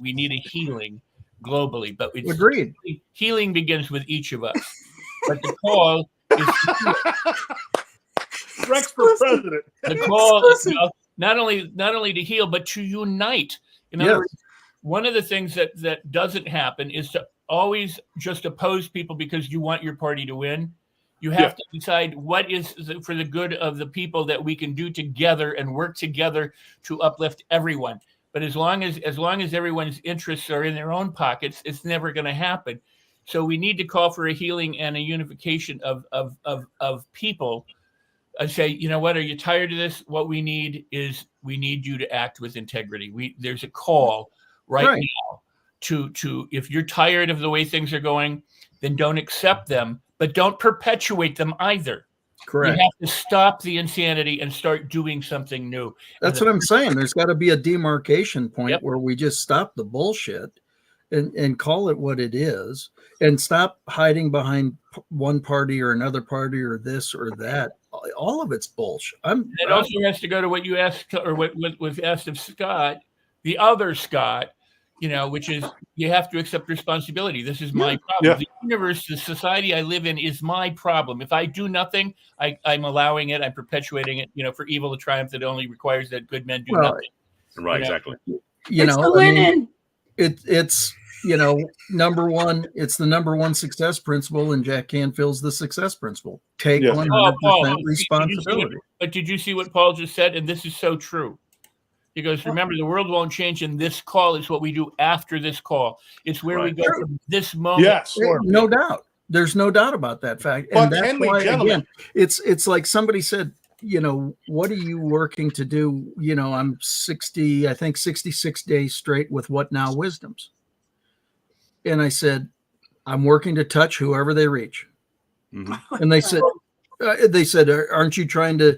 F: healing globally, but
D: agreed.
F: Healing begins with each of us. But the call is
A: Rex for president.
F: The call is not only to heal, but to unite. In other words, one of the things that doesn't happen is to always just oppose people because you want your party to win. You have to decide what is for the good of the people that we can do together and work together to uplift everyone. But as long as everyone's interests are in their own pockets, it's never going to happen. So we need to call for a healing and a unification of people. I say, you know what? Are you tired of this? What we need is you to act with integrity. There's a call right now to if you're tired of the way things are going, then don't accept them, but don't perpetuate them either.
D: Correct.
F: You have to stop the insanity and start doing something new.
D: That's what I'm saying. There's got to be a demarcation point where we just stop the bullshit and call it what it is, and stop hiding behind one party or another party or this or that. All of it's bullshit.
F: It also has to go to what you asked, or what was asked of Scott, the other Scott, which is you have to accept responsibility. This is my problem.
A: Yeah.
F: The universe, the society I live in is my problem. If I do nothing, I'm allowing it. I'm perpetuating it, for evil to triumph. That only requires that good men do nothing.
B: Right, exactly.
D: It's number one. It's the number one success principle, and Jack Canfield's the success principle. Take 100% responsibility.
F: But did you see what Paul just said? And this is so true. He goes, remember, the world won't change in this call. It's what we do after this call. It's where we go from this moment.
A: Yes,
D: no doubt. There's no doubt about that fact. And that's why, again, it's like somebody said, what are you working to do? I'm 66 days straight with What Now Wisdoms. And I said, I'm working to touch whoever they reach. Mm-hmm. And they said, aren't you trying to,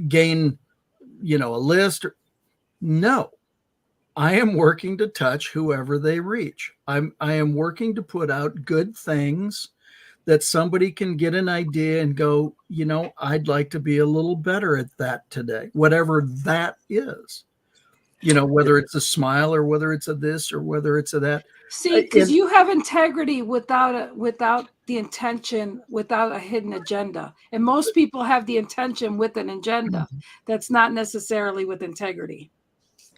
D: gain, a list? No, I am working to touch whoever they reach. I am working to put out good things that somebody can get an idea and go, I'd like to be a little better at that today, whatever that is, whether it's a smile or whether it's a this or whether it's a that.
E: See, because you have integrity without the intention, without a hidden agenda. And most people have the intention with an agenda that's not necessarily with integrity.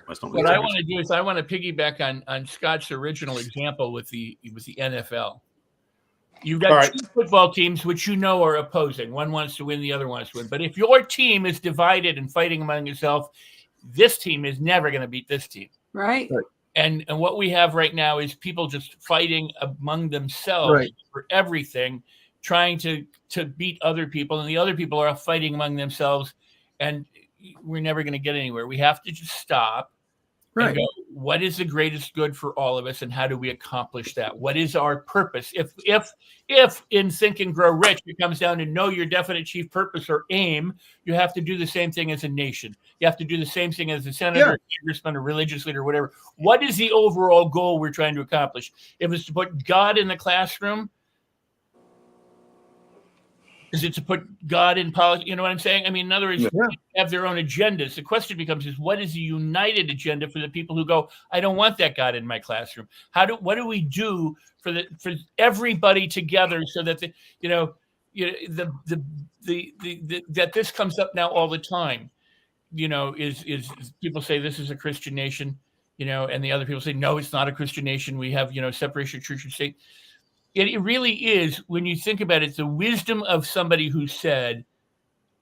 F: What I want to do is I want to piggyback on Scott's original example with the NFL. You've got two football teams which are opposing. One wants to win, the other wants to win. But if your team is divided and fighting among itself, this team is never going to beat this team.
E: Right.
F: And what we have right now is people just fighting among themselves for everything, trying to beat other people, and the other people are fighting among themselves, and we're never going to get anywhere. We have to just stop and go, what is the greatest good for all of us, and how do we accomplish that? What is our purpose? If in Think and Grow Rich, it comes down to know your definite chief purpose or aim, you have to do the same thing as a nation. You have to do the same thing as a senator, congressman, or religious leader, whatever. What is the overall goal we're trying to accomplish? If it's to put God in the classroom, Is it to put God in politics? You know what I'm saying? I mean, in other words,
D: Yeah.
F: people have their own agendas. The question becomes is what is a united agenda for the people who go, I don't want that God in my classroom. What do we do for everybody together so that that this comes up now all the time, is people say this is a Christian nation, and the other people say, no, it's not a Christian nation. We have, separation of church and state. It really is, when you think about it, the wisdom of somebody who said,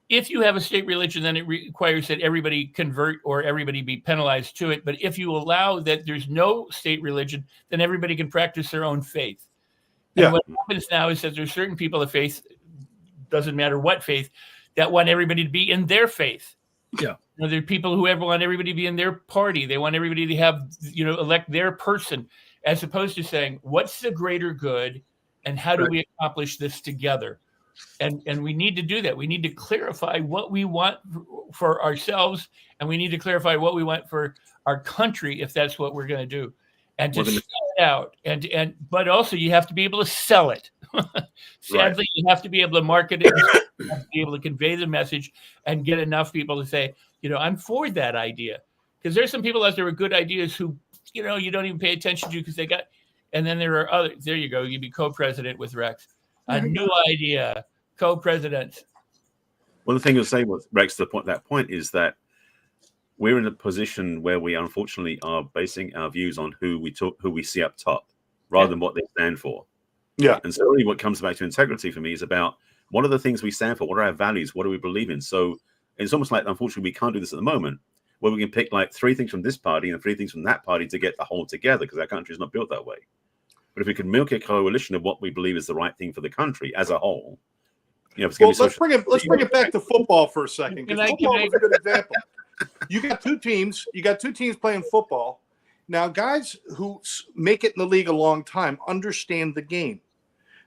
F: if you have a state religion, then it requires that everybody convert or everybody be penalized to it. But if you allow that there's no state religion, then everybody can practice their own faith. And
A: Yeah.
F: what happens now is that there's certain people of faith, doesn't matter what faith, that want everybody to be in their faith.
D: Yeah.
F: There are people who want everybody to be in their party. They want everybody to have, elect their person, as opposed to saying, what's the greater good and how do we accomplish this together? And we need to do that. We need to clarify what we want for ourselves, and we need to clarify what we want for our country, if that's what we're going to do. And to sell it out. But also you have to be able to sell it. Sadly, you have to be able to market it, you have to be able to convey the message and get enough people to say, I'm for that idea. Because there's some people out there with good ideas who, you don't even pay attention to because they got, and then there are others. There you go. You'd be co-president with Rex. A new idea, co-president.
B: Well, the thing you'll say with Rex, that point is that we're in a position where we unfortunately are basing our views on who we see up top, rather than what they stand for.
A: Yeah.
B: And so really what comes back to integrity for me is about what are the things we stand for? What are our values? What do we believe in? So it's almost like, unfortunately, we can't do this at the moment, where we can pick like 3 things from this party and 3 things from that party to get the whole together, because our country is not built that way. But if we could milk a coalition of what we believe is the right thing for the country as a whole, it's
A: well, let's bring it back to football for a second, because football is a good example. You got 2 teams. You got 2 teams playing football. Now, guys who make it in the league a long time understand the game.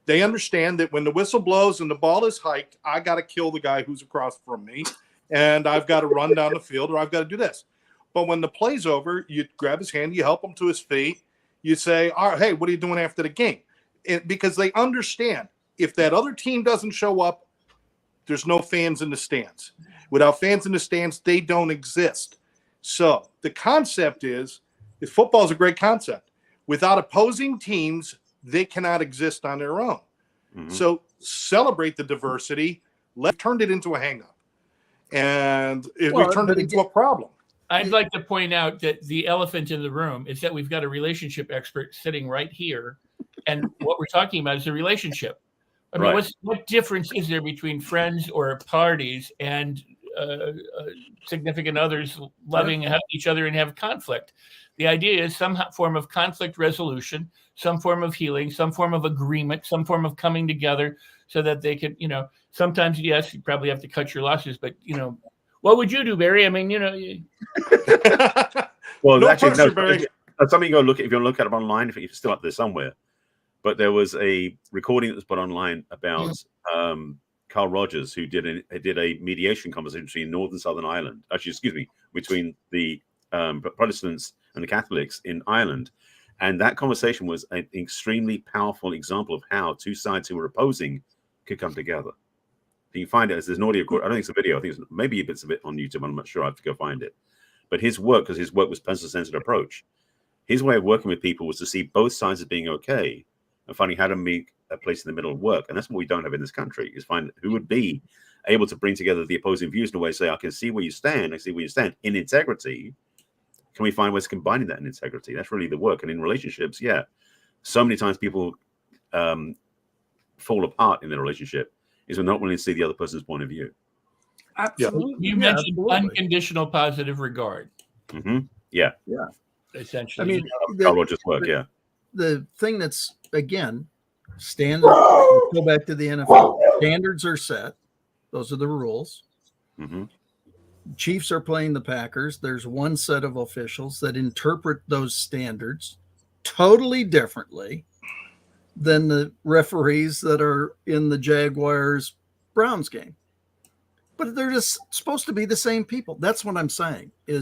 A: They understand that when the whistle blows and the ball is hiked, I got to kill the guy who's across from me, and I've got to run down the field, or I've got to do this. But when the play's over, you grab his hand, you help him to his feet, you say, all right, hey, what are you doing after the game? Because they understand if that other team doesn't show up, there's no fans in the stands. Without fans in the stands, they don't exist. So the concept is football is a great concept. Without opposing teams, they cannot exist on their own. Mm-hmm. So celebrate the diversity. Let's turn it into a hang-up. And we've turned it into a problem.
F: I'd like to point out that the elephant in the room is that we've got a relationship expert sitting right here. And what we're talking about is a relationship. I mean, what difference is there between friends or parties and significant others loving each other and have conflict? The idea is some form of conflict resolution, some form of healing, some form of agreement, some form of coming together so that they can, sometimes, yes, you probably have to cut your losses, but, what would you do, Barry? I mean,
B: Well,
A: no
B: actually,
A: pressure, Barry.
B: That's something you go look at if you want to look at it online, if it's still up there somewhere. But there was a recording that was put online about Carl Rogers, who did a mediation conversation between Northern and Southern Ireland. Actually, excuse me, between the Protestants and the Catholics in Ireland. And that conversation was an extremely powerful example of how 2 sides who were opposing could come together. You can find it as there's an audio. I don't think it's a video. I think it's maybe a bit of it on YouTube. I'm not sure. I have to go find it. But his work, because his work was person-centered approach, his way of working with people was to see both sides as being okay and finding how to make a place in the middle work. And that's what we don't have in this country, is find who would be able to bring together the opposing views in a way, say, I can see where you stand. I see where you stand in integrity. Can we find ways of combining that in integrity? That's really the work. And in relationships, so many times people fall apart in their relationship is we're not willing to see the other person's point of view.
E: Absolutely.
F: You mentioned unconditional positive regard.
B: Mm-hmm. Yeah.
F: Essentially.
D: I mean,
B: Carl Rogers' work,
D: the thing that's, again, standard, go back to the NFL. Standards are set. Those are the rules.
B: Mm-hmm.
D: Chiefs are playing the Packers. There's one set of officials that interpret those standards totally differently than the referees that are in the Jaguars-Browns game. But they're just supposed to be the same people. That's what I'm saying.
E: There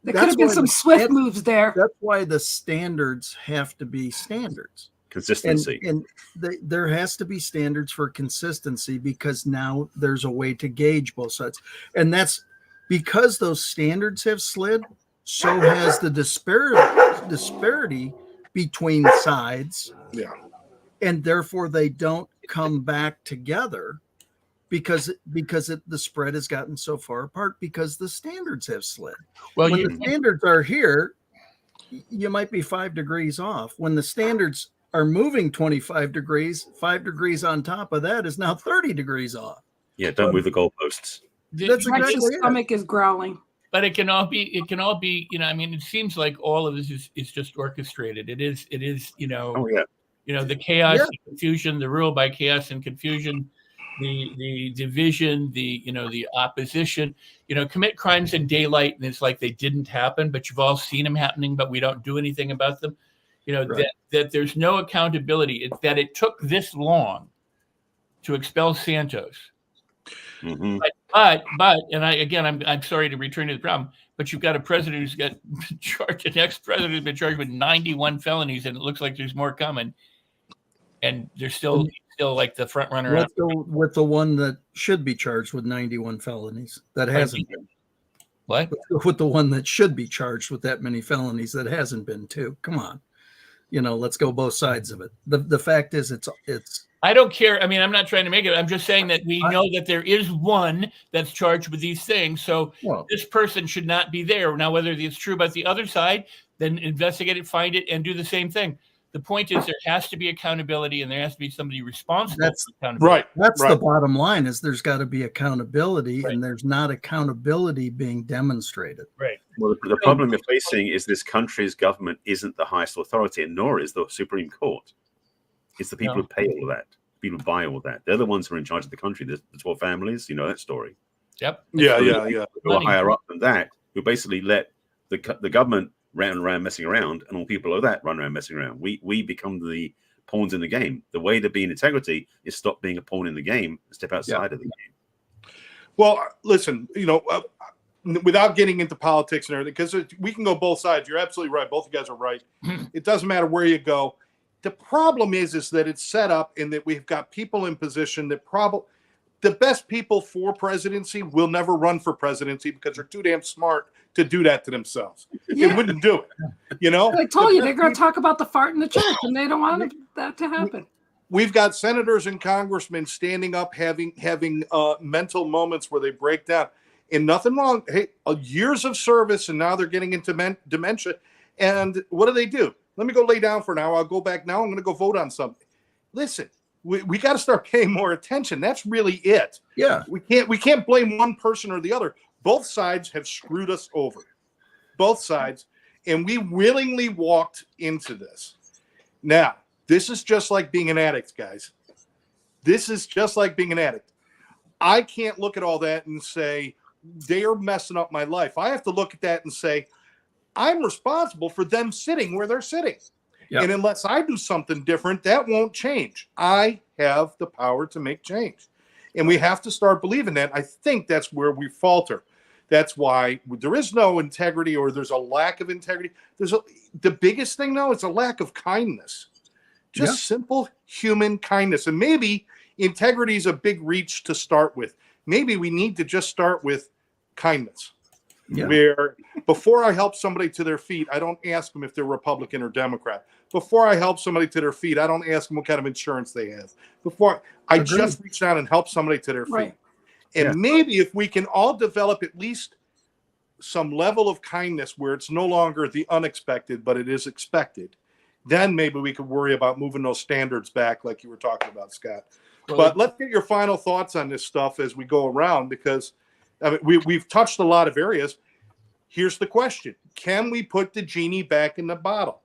E: could have been some swift moves there.
D: That's why the standards have to be standards.
B: Consistency.
D: And there has to be standards for consistency, because now there's a way to gauge both sides. And that's because those standards have slid, so has the disparity between sides.
A: Yeah.
D: And therefore they don't come back together because the spread has gotten so far apart because the standards have slid.
F: Well,
D: When the standards are here, you might be 5 degrees off. When the standards are moving 25 degrees, 5 degrees on top of that is now 30 degrees off.
B: Yeah, don't move the goalposts.
D: That's
E: My
D: exactly it.
E: stomach is growling.
F: But it can all be, I mean, it seems like all of this is just orchestrated. It is,
B: Oh yeah.
F: The chaos and confusion, the rule by chaos and confusion, the division, the opposition, commit crimes in daylight, and it's like they didn't happen, but you've all seen them happening, but we don't do anything about them.
D: Right.
F: That there's no accountability. That it took this long to expel Santos.
B: Mm-hmm.
F: But and I'm sorry to return to the problem, but you've got a president who's got charged, an ex-president who's been charged with 91 felonies, and it looks like there's more coming. And they're still like the front runner.
D: With the one that should be charged with 91 felonies that hasn't been.
F: What?
D: With the one that should be charged with that many felonies that hasn't been too. Come on. Let's go both sides of it. The fact is it's
F: I don't care. I mean, I'm not trying to make it. I'm just saying that we know that there is one that's charged with these things. So this person should not be there. Now, whether it's true about the other side, then investigate it, find it, and do the same thing. The point is there has to be accountability, and there has to be somebody responsible for accountability.
A: Right.
D: That's the bottom line, is there's got to be accountability, and there's not accountability being demonstrated.
F: Right.
B: Well, the problem we're facing is this country's government isn't the highest authority, and nor is the Supreme Court. It's the people who pay all that, people who buy all that. They're the ones who are in charge of the country. The 12 families, you know that story.
F: Yep.
A: Yeah.
B: Who are higher up than that, who basically let the government run around messing around, and all people below that run around messing around. We become the pawns in the game. The way to be in integrity is stop being a pawn in the game and step outside of the game.
A: Well, listen, without getting into politics and everything, because we can go both sides. You're absolutely right. Both of you guys are right. It doesn't matter where you go. The problem is that it's set up and that we've got people in position that the best people for presidency will never run for presidency because they're too damn smart to do that to themselves. They wouldn't do it, I
E: told you, they're going to talk about the fart in the church, and they don't want that to happen.
A: We've got senators and congressmen standing up, having mental moments where they break down. And nothing wrong. Hey, years of service, and now they're getting into dementia. And what do? Let me go lay down for an hour. I'll go back now. I'm going to go vote on something. Listen, we got to start paying more attention. That's really it.
D: Yeah.
A: We can't blame one person or the other. Both sides have screwed us over. Both sides. And we willingly walked into this. Now, this is just like being an addict, guys. This is just like being an addict. I can't look at all that and say, they are messing up my life. I have to look at that and say, I'm responsible for them sitting where they're sitting. Yep. And unless I do something different, that won't change. I have the power to make change. And we have to start believing that. I think that's where we falter. That's why there is no integrity, or there's a lack of integrity. The biggest thing, though, is a lack of kindness. Just simple human kindness. And maybe integrity is a big reach to start with. Maybe we need to just start with kindness. Yeah. Where before I help somebody to their feet, I don't ask them if they're Republican or Democrat. Before I help somebody to their feet, I don't ask them what kind of insurance they have. Before I just reach out and help somebody to their feet.
E: Right.
A: And maybe if we can all develop at least some level of kindness where it's no longer the unexpected, but it is expected, then maybe we could worry about moving those standards back like you were talking about, Scott. Well, but let's get your final thoughts on this stuff as we go around, because we've touched a lot of areas. Here's the question. Can we put the genie back in the bottle?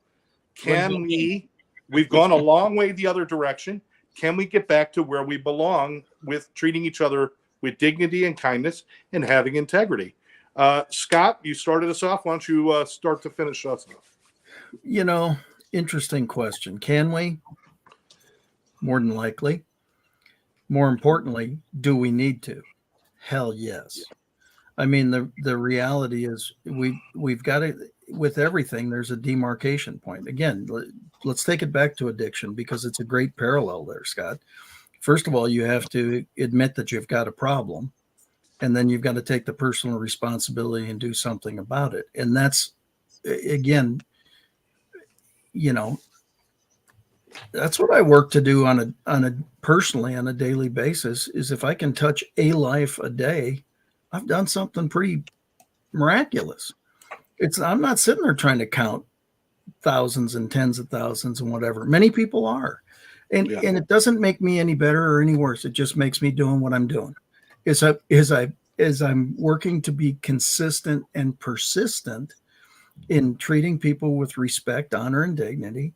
A: We've gone a long way the other direction. Can we get back to where we belong with treating each other with dignity and kindness and having integrity? Scott, you started us off. Why don't you start to finish us off?
D: Interesting question. Can we? More than likely. More importantly, do we need to? Hell yes. I mean, the reality is we've got to, with everything, there's a demarcation point. Again, let's take it back to addiction because it's a great parallel there, Scott. First of all, you have to admit that you've got a problem, and then you've got to take the personal responsibility and do something about it. And that's, again, that's what I work to do on a personally on a daily basis. Is if I can touch a life a day, I've done something pretty miraculous. I'm not sitting there trying to count thousands and tens of thousands and whatever. Many people are. And it doesn't make me any better or any worse. It just makes me doing what I'm doing. As I'm working to be consistent and persistent in treating people with respect, honor, and dignity,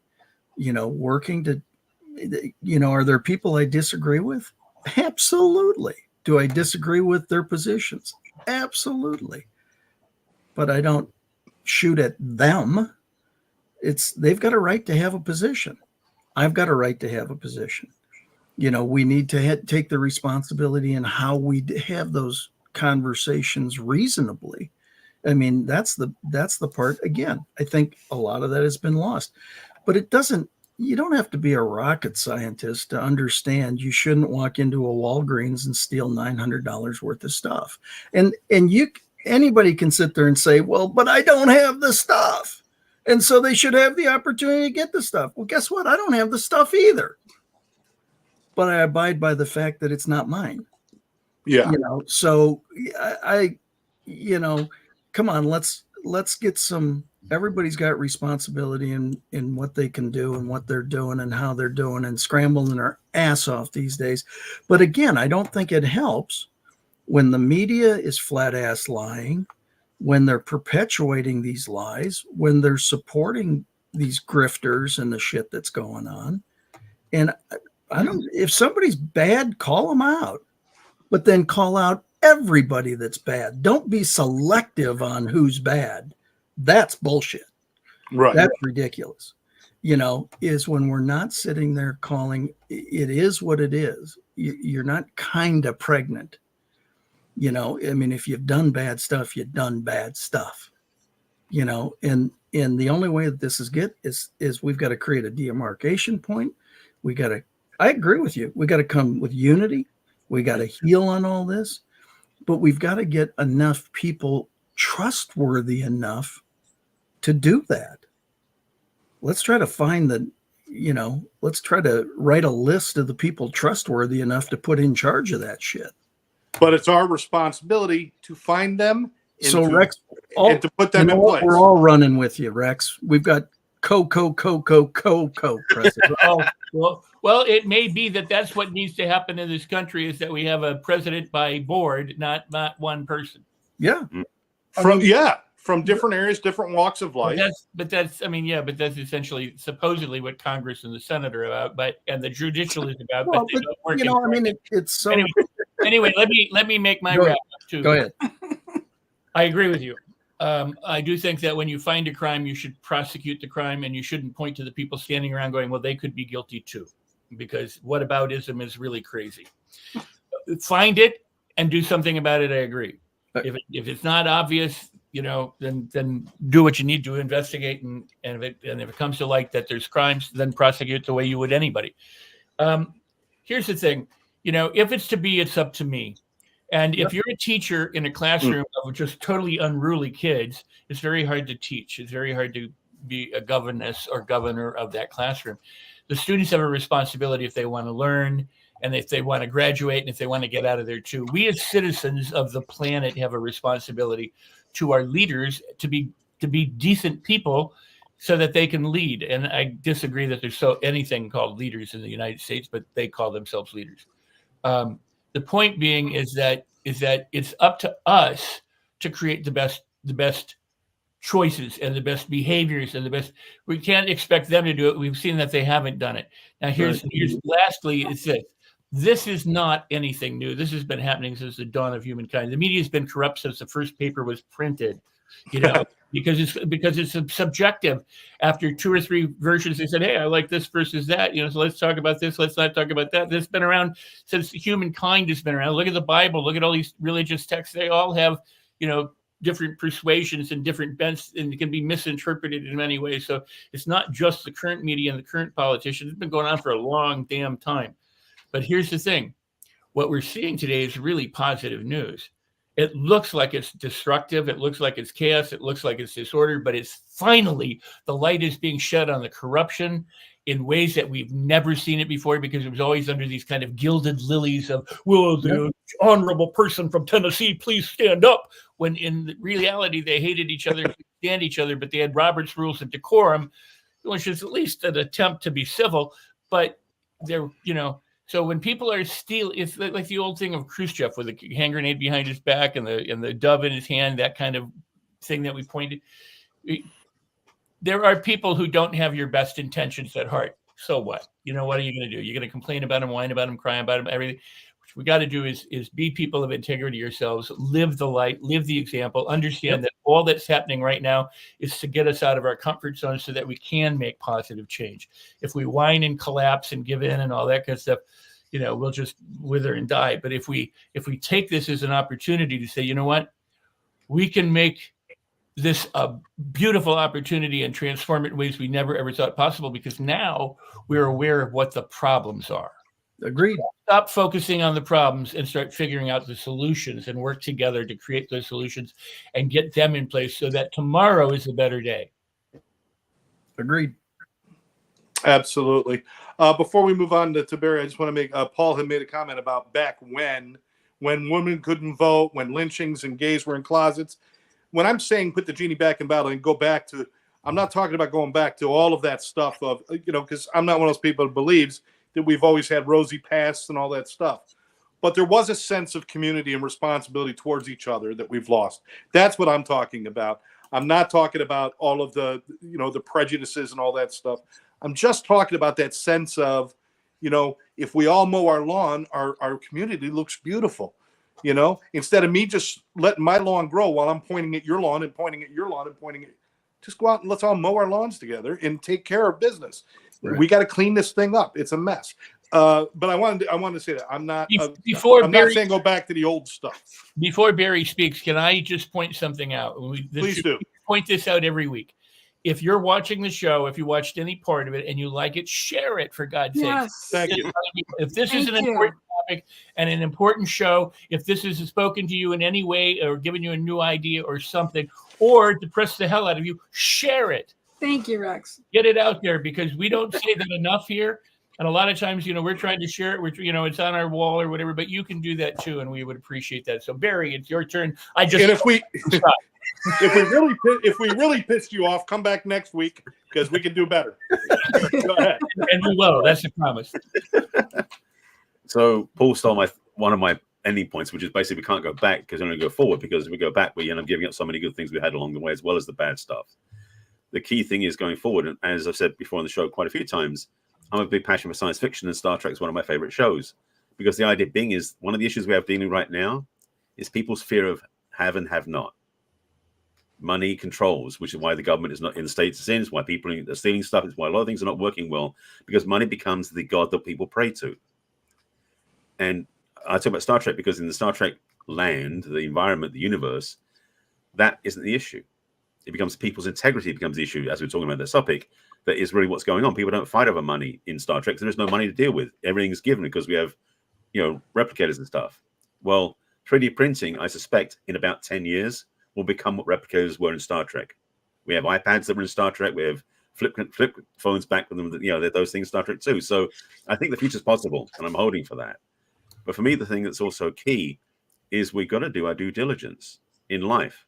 D: working to, are there people I disagree with? Absolutely. Do I disagree with their positions? Absolutely. But I don't shoot at them. They've got a right to have a position. I've got a right to have a position. We need to take the responsibility in how we have those conversations reasonably. I mean, that's the part, again, I think a lot of that has been lost, but you don't have to be a rocket scientist to understand you shouldn't walk into a Walgreens and steal $900 worth of stuff. And anybody can sit there and say, well, but I don't have the stuff. And so they should have the opportunity to get the stuff. Well, guess what? I don't have the stuff either. But I abide by the fact that it's not mine.
A: Yeah.
D: So I come on, let's get some, everybody's got responsibility in what they can do and what they're doing and how they're doing and scrambling their ass off these days. But again, I don't think it helps when the media is flat ass lying, when they're perpetuating these lies, when they're supporting these grifters and the shit that's going on. And if somebody's bad, call them out, but then call out everybody that's bad. Don't be selective on who's bad. That's bullshit.
A: Right.
D: That's ridiculous. Is when we're not sitting there calling it is what it is. You're not kind of pregnant. I mean, if you've done bad stuff, you've done bad stuff, and the only way that this is we've got to create a demarcation point. I agree with you. We got to come with unity. We got to heal on all this, but we've got to get enough people trustworthy enough to do that. Let's try to find let's try to write a list of the people trustworthy enough to put in charge of that shit.
A: But it's our responsibility to find them
D: Rex,
A: and to put them in place.
D: We're all running with you, Rex. We've got president.
F: Well, it may be that's what needs to happen in this country is that we have a president by board, not one person.
D: Yeah.
A: From different areas, different walks of life.
F: But that's essentially supposedly what Congress and the Senate are about, and the judicial is about.
D: Well, it's so.
F: Anyway, let me make my wrap up too.
D: Go ahead.
F: I agree with you. I do think that when you find a crime, you should prosecute the crime, and you shouldn't point to the people standing around going, "Well, they could be guilty too," because whataboutism is really crazy. Find it and do something about it. I agree. If it's not obvious, then do what you need to investigate, and if it comes to light that there's crimes, then prosecute the way you would anybody. Here's the thing, if it's to be, it's up to me. And if you're a teacher in a classroom of just totally unruly kids, it's very hard to teach. It's very hard to be a governess or governor of that classroom. The students have a responsibility if they want to learn and if they want to graduate and if they want to get out of there too. We as citizens of the planet have a responsibility to our leaders to be decent people so that they can lead. And I disagree that there's anything called leaders in the United States, but they call themselves leaders. The point being is that it's up to us to create the best choices and the best behaviors and the best. We can't expect them to do it. We've seen that they haven't done it. Now here's lastly, it's this. This is not anything new. This has been happening since the dawn of humankind. The media has been corrupt since the first paper was printed, because it's subjective. After 2 or 3 versions, they said, "Hey, I like this versus that." So let's talk about this. Let's not talk about that. This has been around since humankind has been around. Look at the Bible. Look at all these religious texts. They all have, different persuasions and different bents, and it can be misinterpreted in many ways. So it's not just the current media and the current politicians. It's been going on for a long damn time. But here's the thing. What we're seeing today is really positive news. It looks like it's destructive. It looks like it's chaos. It looks like it's disorder, but it's finally, the light is being shed on the corruption in ways that we've never seen it before, because it was always under these kind of gilded lilies of, will the honorable person from Tennessee please stand up? When in reality, they hated each other, stand each other, but they had Robert's rules of decorum, which is at least an attempt to be civil, but they're, so when people are it's like the old thing of Khrushchev with a hand grenade behind his back and the dove in his hand, that kind of thing that we pointed. There are people who don't have your best intentions at heart. So what? What are you going to do? You're going to complain about them, whine about them, cry about them, everything. What we got to do is be people of integrity yourselves, live the light, live the example, understand that all that's happening right now is to get us out of our comfort zone so that we can make positive change. If we whine and collapse and give in and all that kind of stuff, we'll just wither and die. But if we take this as an opportunity to say, you know what, we can make this a beautiful opportunity and transform it in ways we never ever thought possible, because now we're aware of what the problems are.
D: Agreed.
F: Stop focusing on the problems and start figuring out the solutions and work together to create those solutions and get them in place so that tomorrow is a better day.
D: Agreed.
A: Absolutely. Before we move on to Barry, I just want to make Paul had made a comment about back when women couldn't vote, when lynchings and gays were in closets. When I'm saying put the genie back in bottle and go back to, I'm not talking about going back to all of that stuff of, because I'm not one of those people that believes that we've always had rosy pasts and all that stuff. But there was a sense of community and responsibility towards each other that we've lost. That's what I'm talking about. I'm not talking about all of the, the prejudices and all that stuff. I'm just talking about that sense of, if we all mow our lawn, our community looks beautiful. Instead of me just letting my lawn grow while I'm pointing at your lawn and pointing at your lawn and pointing at, just go out and let's all mow our lawns together and take care of business. Right. We got to clean this thing up. It's a mess. But I wanted to say that I'm not saying go back to the old stuff.
F: Before Barry speaks, can I just point something out?
A: Please do.
F: Point this out every week. If you're watching the show, if you watched any part of it and you like it, share it, for God's sake.
A: Thank you.
F: If this is an important topic and an important show, if this has spoken to you in any way or given you a new idea or something, or depressed the hell out of you, share it.
E: Thank you, Rex.
F: Get it out there, because we don't say that enough here. And a lot of times, we're trying to share it. It's on our wall or whatever, but you can do that too, and we would appreciate that. So, Barry, it's your turn.
A: And if we really pissed you off, come back next week because we can do better. Go ahead.
F: And we will. That's a promise.
B: So Paul stole one of my ending points, which is basically we can't go back because we're going to go forward, because if we go back, we end up giving up so many good things we had along the way as well as the bad stuff. The key thing is going forward, and as I've said before on the show quite a few times, I'm a big passion for science fiction, and Star Trek is one of my favorite shows, because the idea being is one of the issues we have dealing right now is people's fear of have and have not. Money controls, which is why the government is not in the states it's in, it's why people are stealing stuff, it's why a lot of things are not working well, because money becomes the god that people pray to. And I talk about Star Trek because in the Star Trek land, the environment, the universe, that isn't the issue. It becomes people's integrity becomes the issue, as we're talking about this topic. That is really what's going on. People don't fight over money in Star Trek. There is no money to deal with. Everything is given because we have, replicators and stuff. Well, 3D printing, I suspect, in about 10 years, will become what replicators were in Star Trek. We have iPads that were in Star Trek. We have flip phones back with them. Those things in Star Trek too. So I think the future is possible, and I'm holding for that. But for me, the thing that's also key is we've got to do our due diligence in life.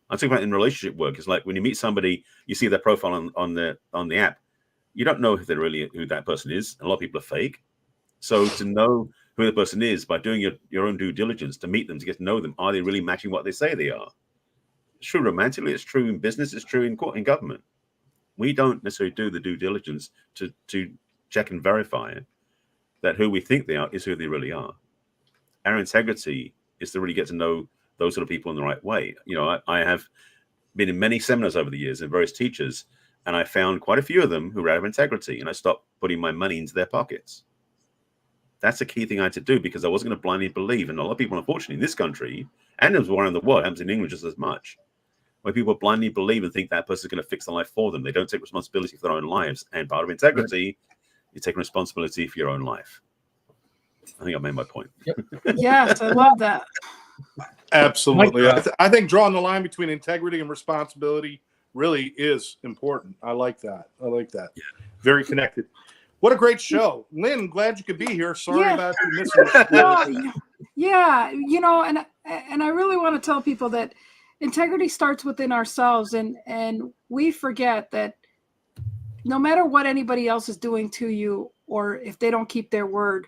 B: I'm talking about in relationship work. It's like when you meet somebody, you see their profile on the app. You don't know who that person is. And a lot of people are fake. So to know who the person is by doing your own due diligence, to meet them, to get to know them, are they really matching what they say they are? It's true romantically. It's true in business. It's true in government. We don't necessarily do the due diligence to check and verify that who we think they are is who they really are. Our integrity is to really get to know those sort of people in the right way. I have been in many seminars over the years and various teachers, and I found quite a few of them who were out of integrity, and I stopped putting my money into their pockets. That's a key thing I had to do, because I wasn't going to blindly believe. And a lot of people, unfortunately, in this country, and as around the world, happens in England just as much, where people blindly believe and think that person's going to fix their life for them. They don't take responsibility for their own lives. And part of integrity is taking responsibility for your own life. I think I made my point.
E: Yes, I love that.
A: Absolutely. I think drawing the line between integrity and responsibility really is important. I like that. Yeah. Very connected. What a great show. Lynn, glad you could be here. Sorry about you missing it.
E: Yeah, and I really want to tell people that integrity starts within ourselves, and we forget that no matter what anybody else is doing to you, or if they don't keep their word,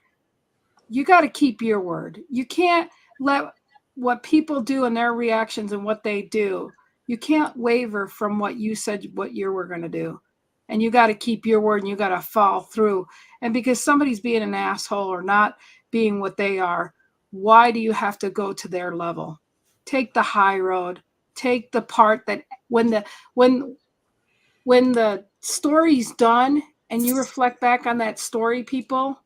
E: you got to keep your word. You can't let what people do and their reactions and what they do, you can't waver from what you said, what you were going to do. And you got to keep your word, and you got to follow through. And because somebody's being an asshole or not being what they are, why do you have to go to their level? Take the high road. Take the part that when the story's done and you reflect back on that story, people,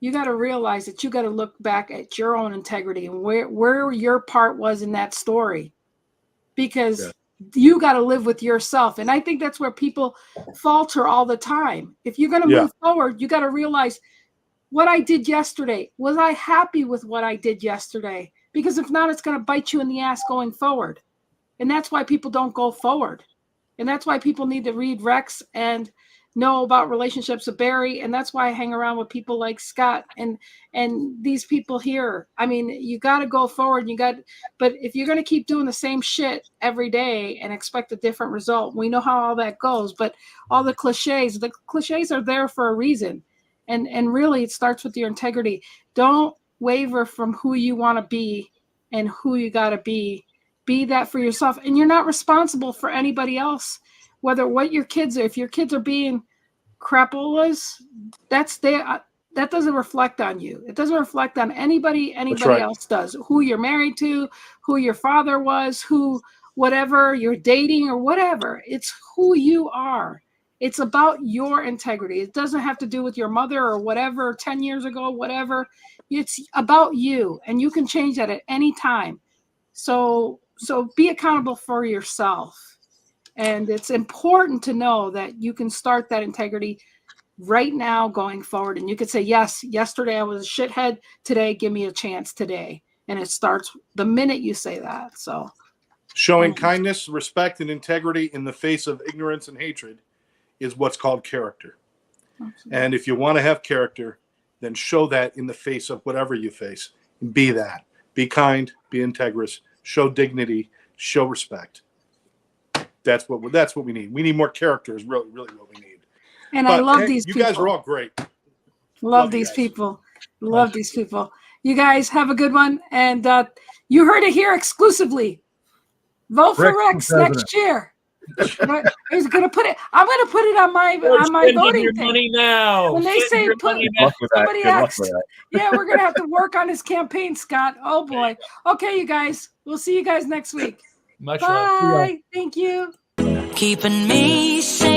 E: you got to realize that you got to look back at your own integrity and where your part was in that story, because you got to live with yourself. And I think that's where people falter all the time. If you're going to move forward, you got to realize what I did yesterday. Was I happy with what I did yesterday? Because if not, it's going to bite you in the ass going forward. And that's why people don't go forward. And that's why people need to read Rex and know about relationships with Barry. And that's why I hang around with people like Scott and these people here. I mean, you got to go forward. But if you're going to keep doing the same shit every day and expect a different result, we know how all that goes. But all the cliches are there for a reason. And really, it starts with your integrity. Don't waver from who you want to be and who you got to be. Be that for yourself. And you're not responsible for anybody else. Whether what your kids are, if your kids are being crapolas, that doesn't reflect on you. It doesn't reflect on anybody else does. Who you're married to, who your father was, who whatever you're dating or whatever. It's who you are. It's about your integrity. It doesn't have to do with your mother or whatever, 10 years ago, whatever. It's about you, and you can change that at any time. So be accountable for yourself. And it's important to know that you can start that integrity right now going forward. And you could say, yes, yesterday I was a shithead. Today, give me a chance today. And it starts the minute you say that. So
A: showing kindness, respect, and integrity in the face of ignorance and hatred is what's called character. Absolutely. And if you want to have character, then show that in the face of whatever you face. Be that. Be kind, be integrous, show dignity, show respect. That's what we need. We need more characters, really, really what we need.
E: And I love these people.
A: You guys are all great.
E: Love these people. Love these people. You guys have a good one. And you heard it here exclusively. Vote for Rex next year. I'm going to put it on my voting thing.
F: Money now.
E: When they say somebody asks, yeah, we're going to have to work on his campaign, Scott. Oh boy. Okay, you guys. We'll see you guys next week.
F: Much
E: Bye.
F: love.
E: Thank you.
G: Keeping me safe.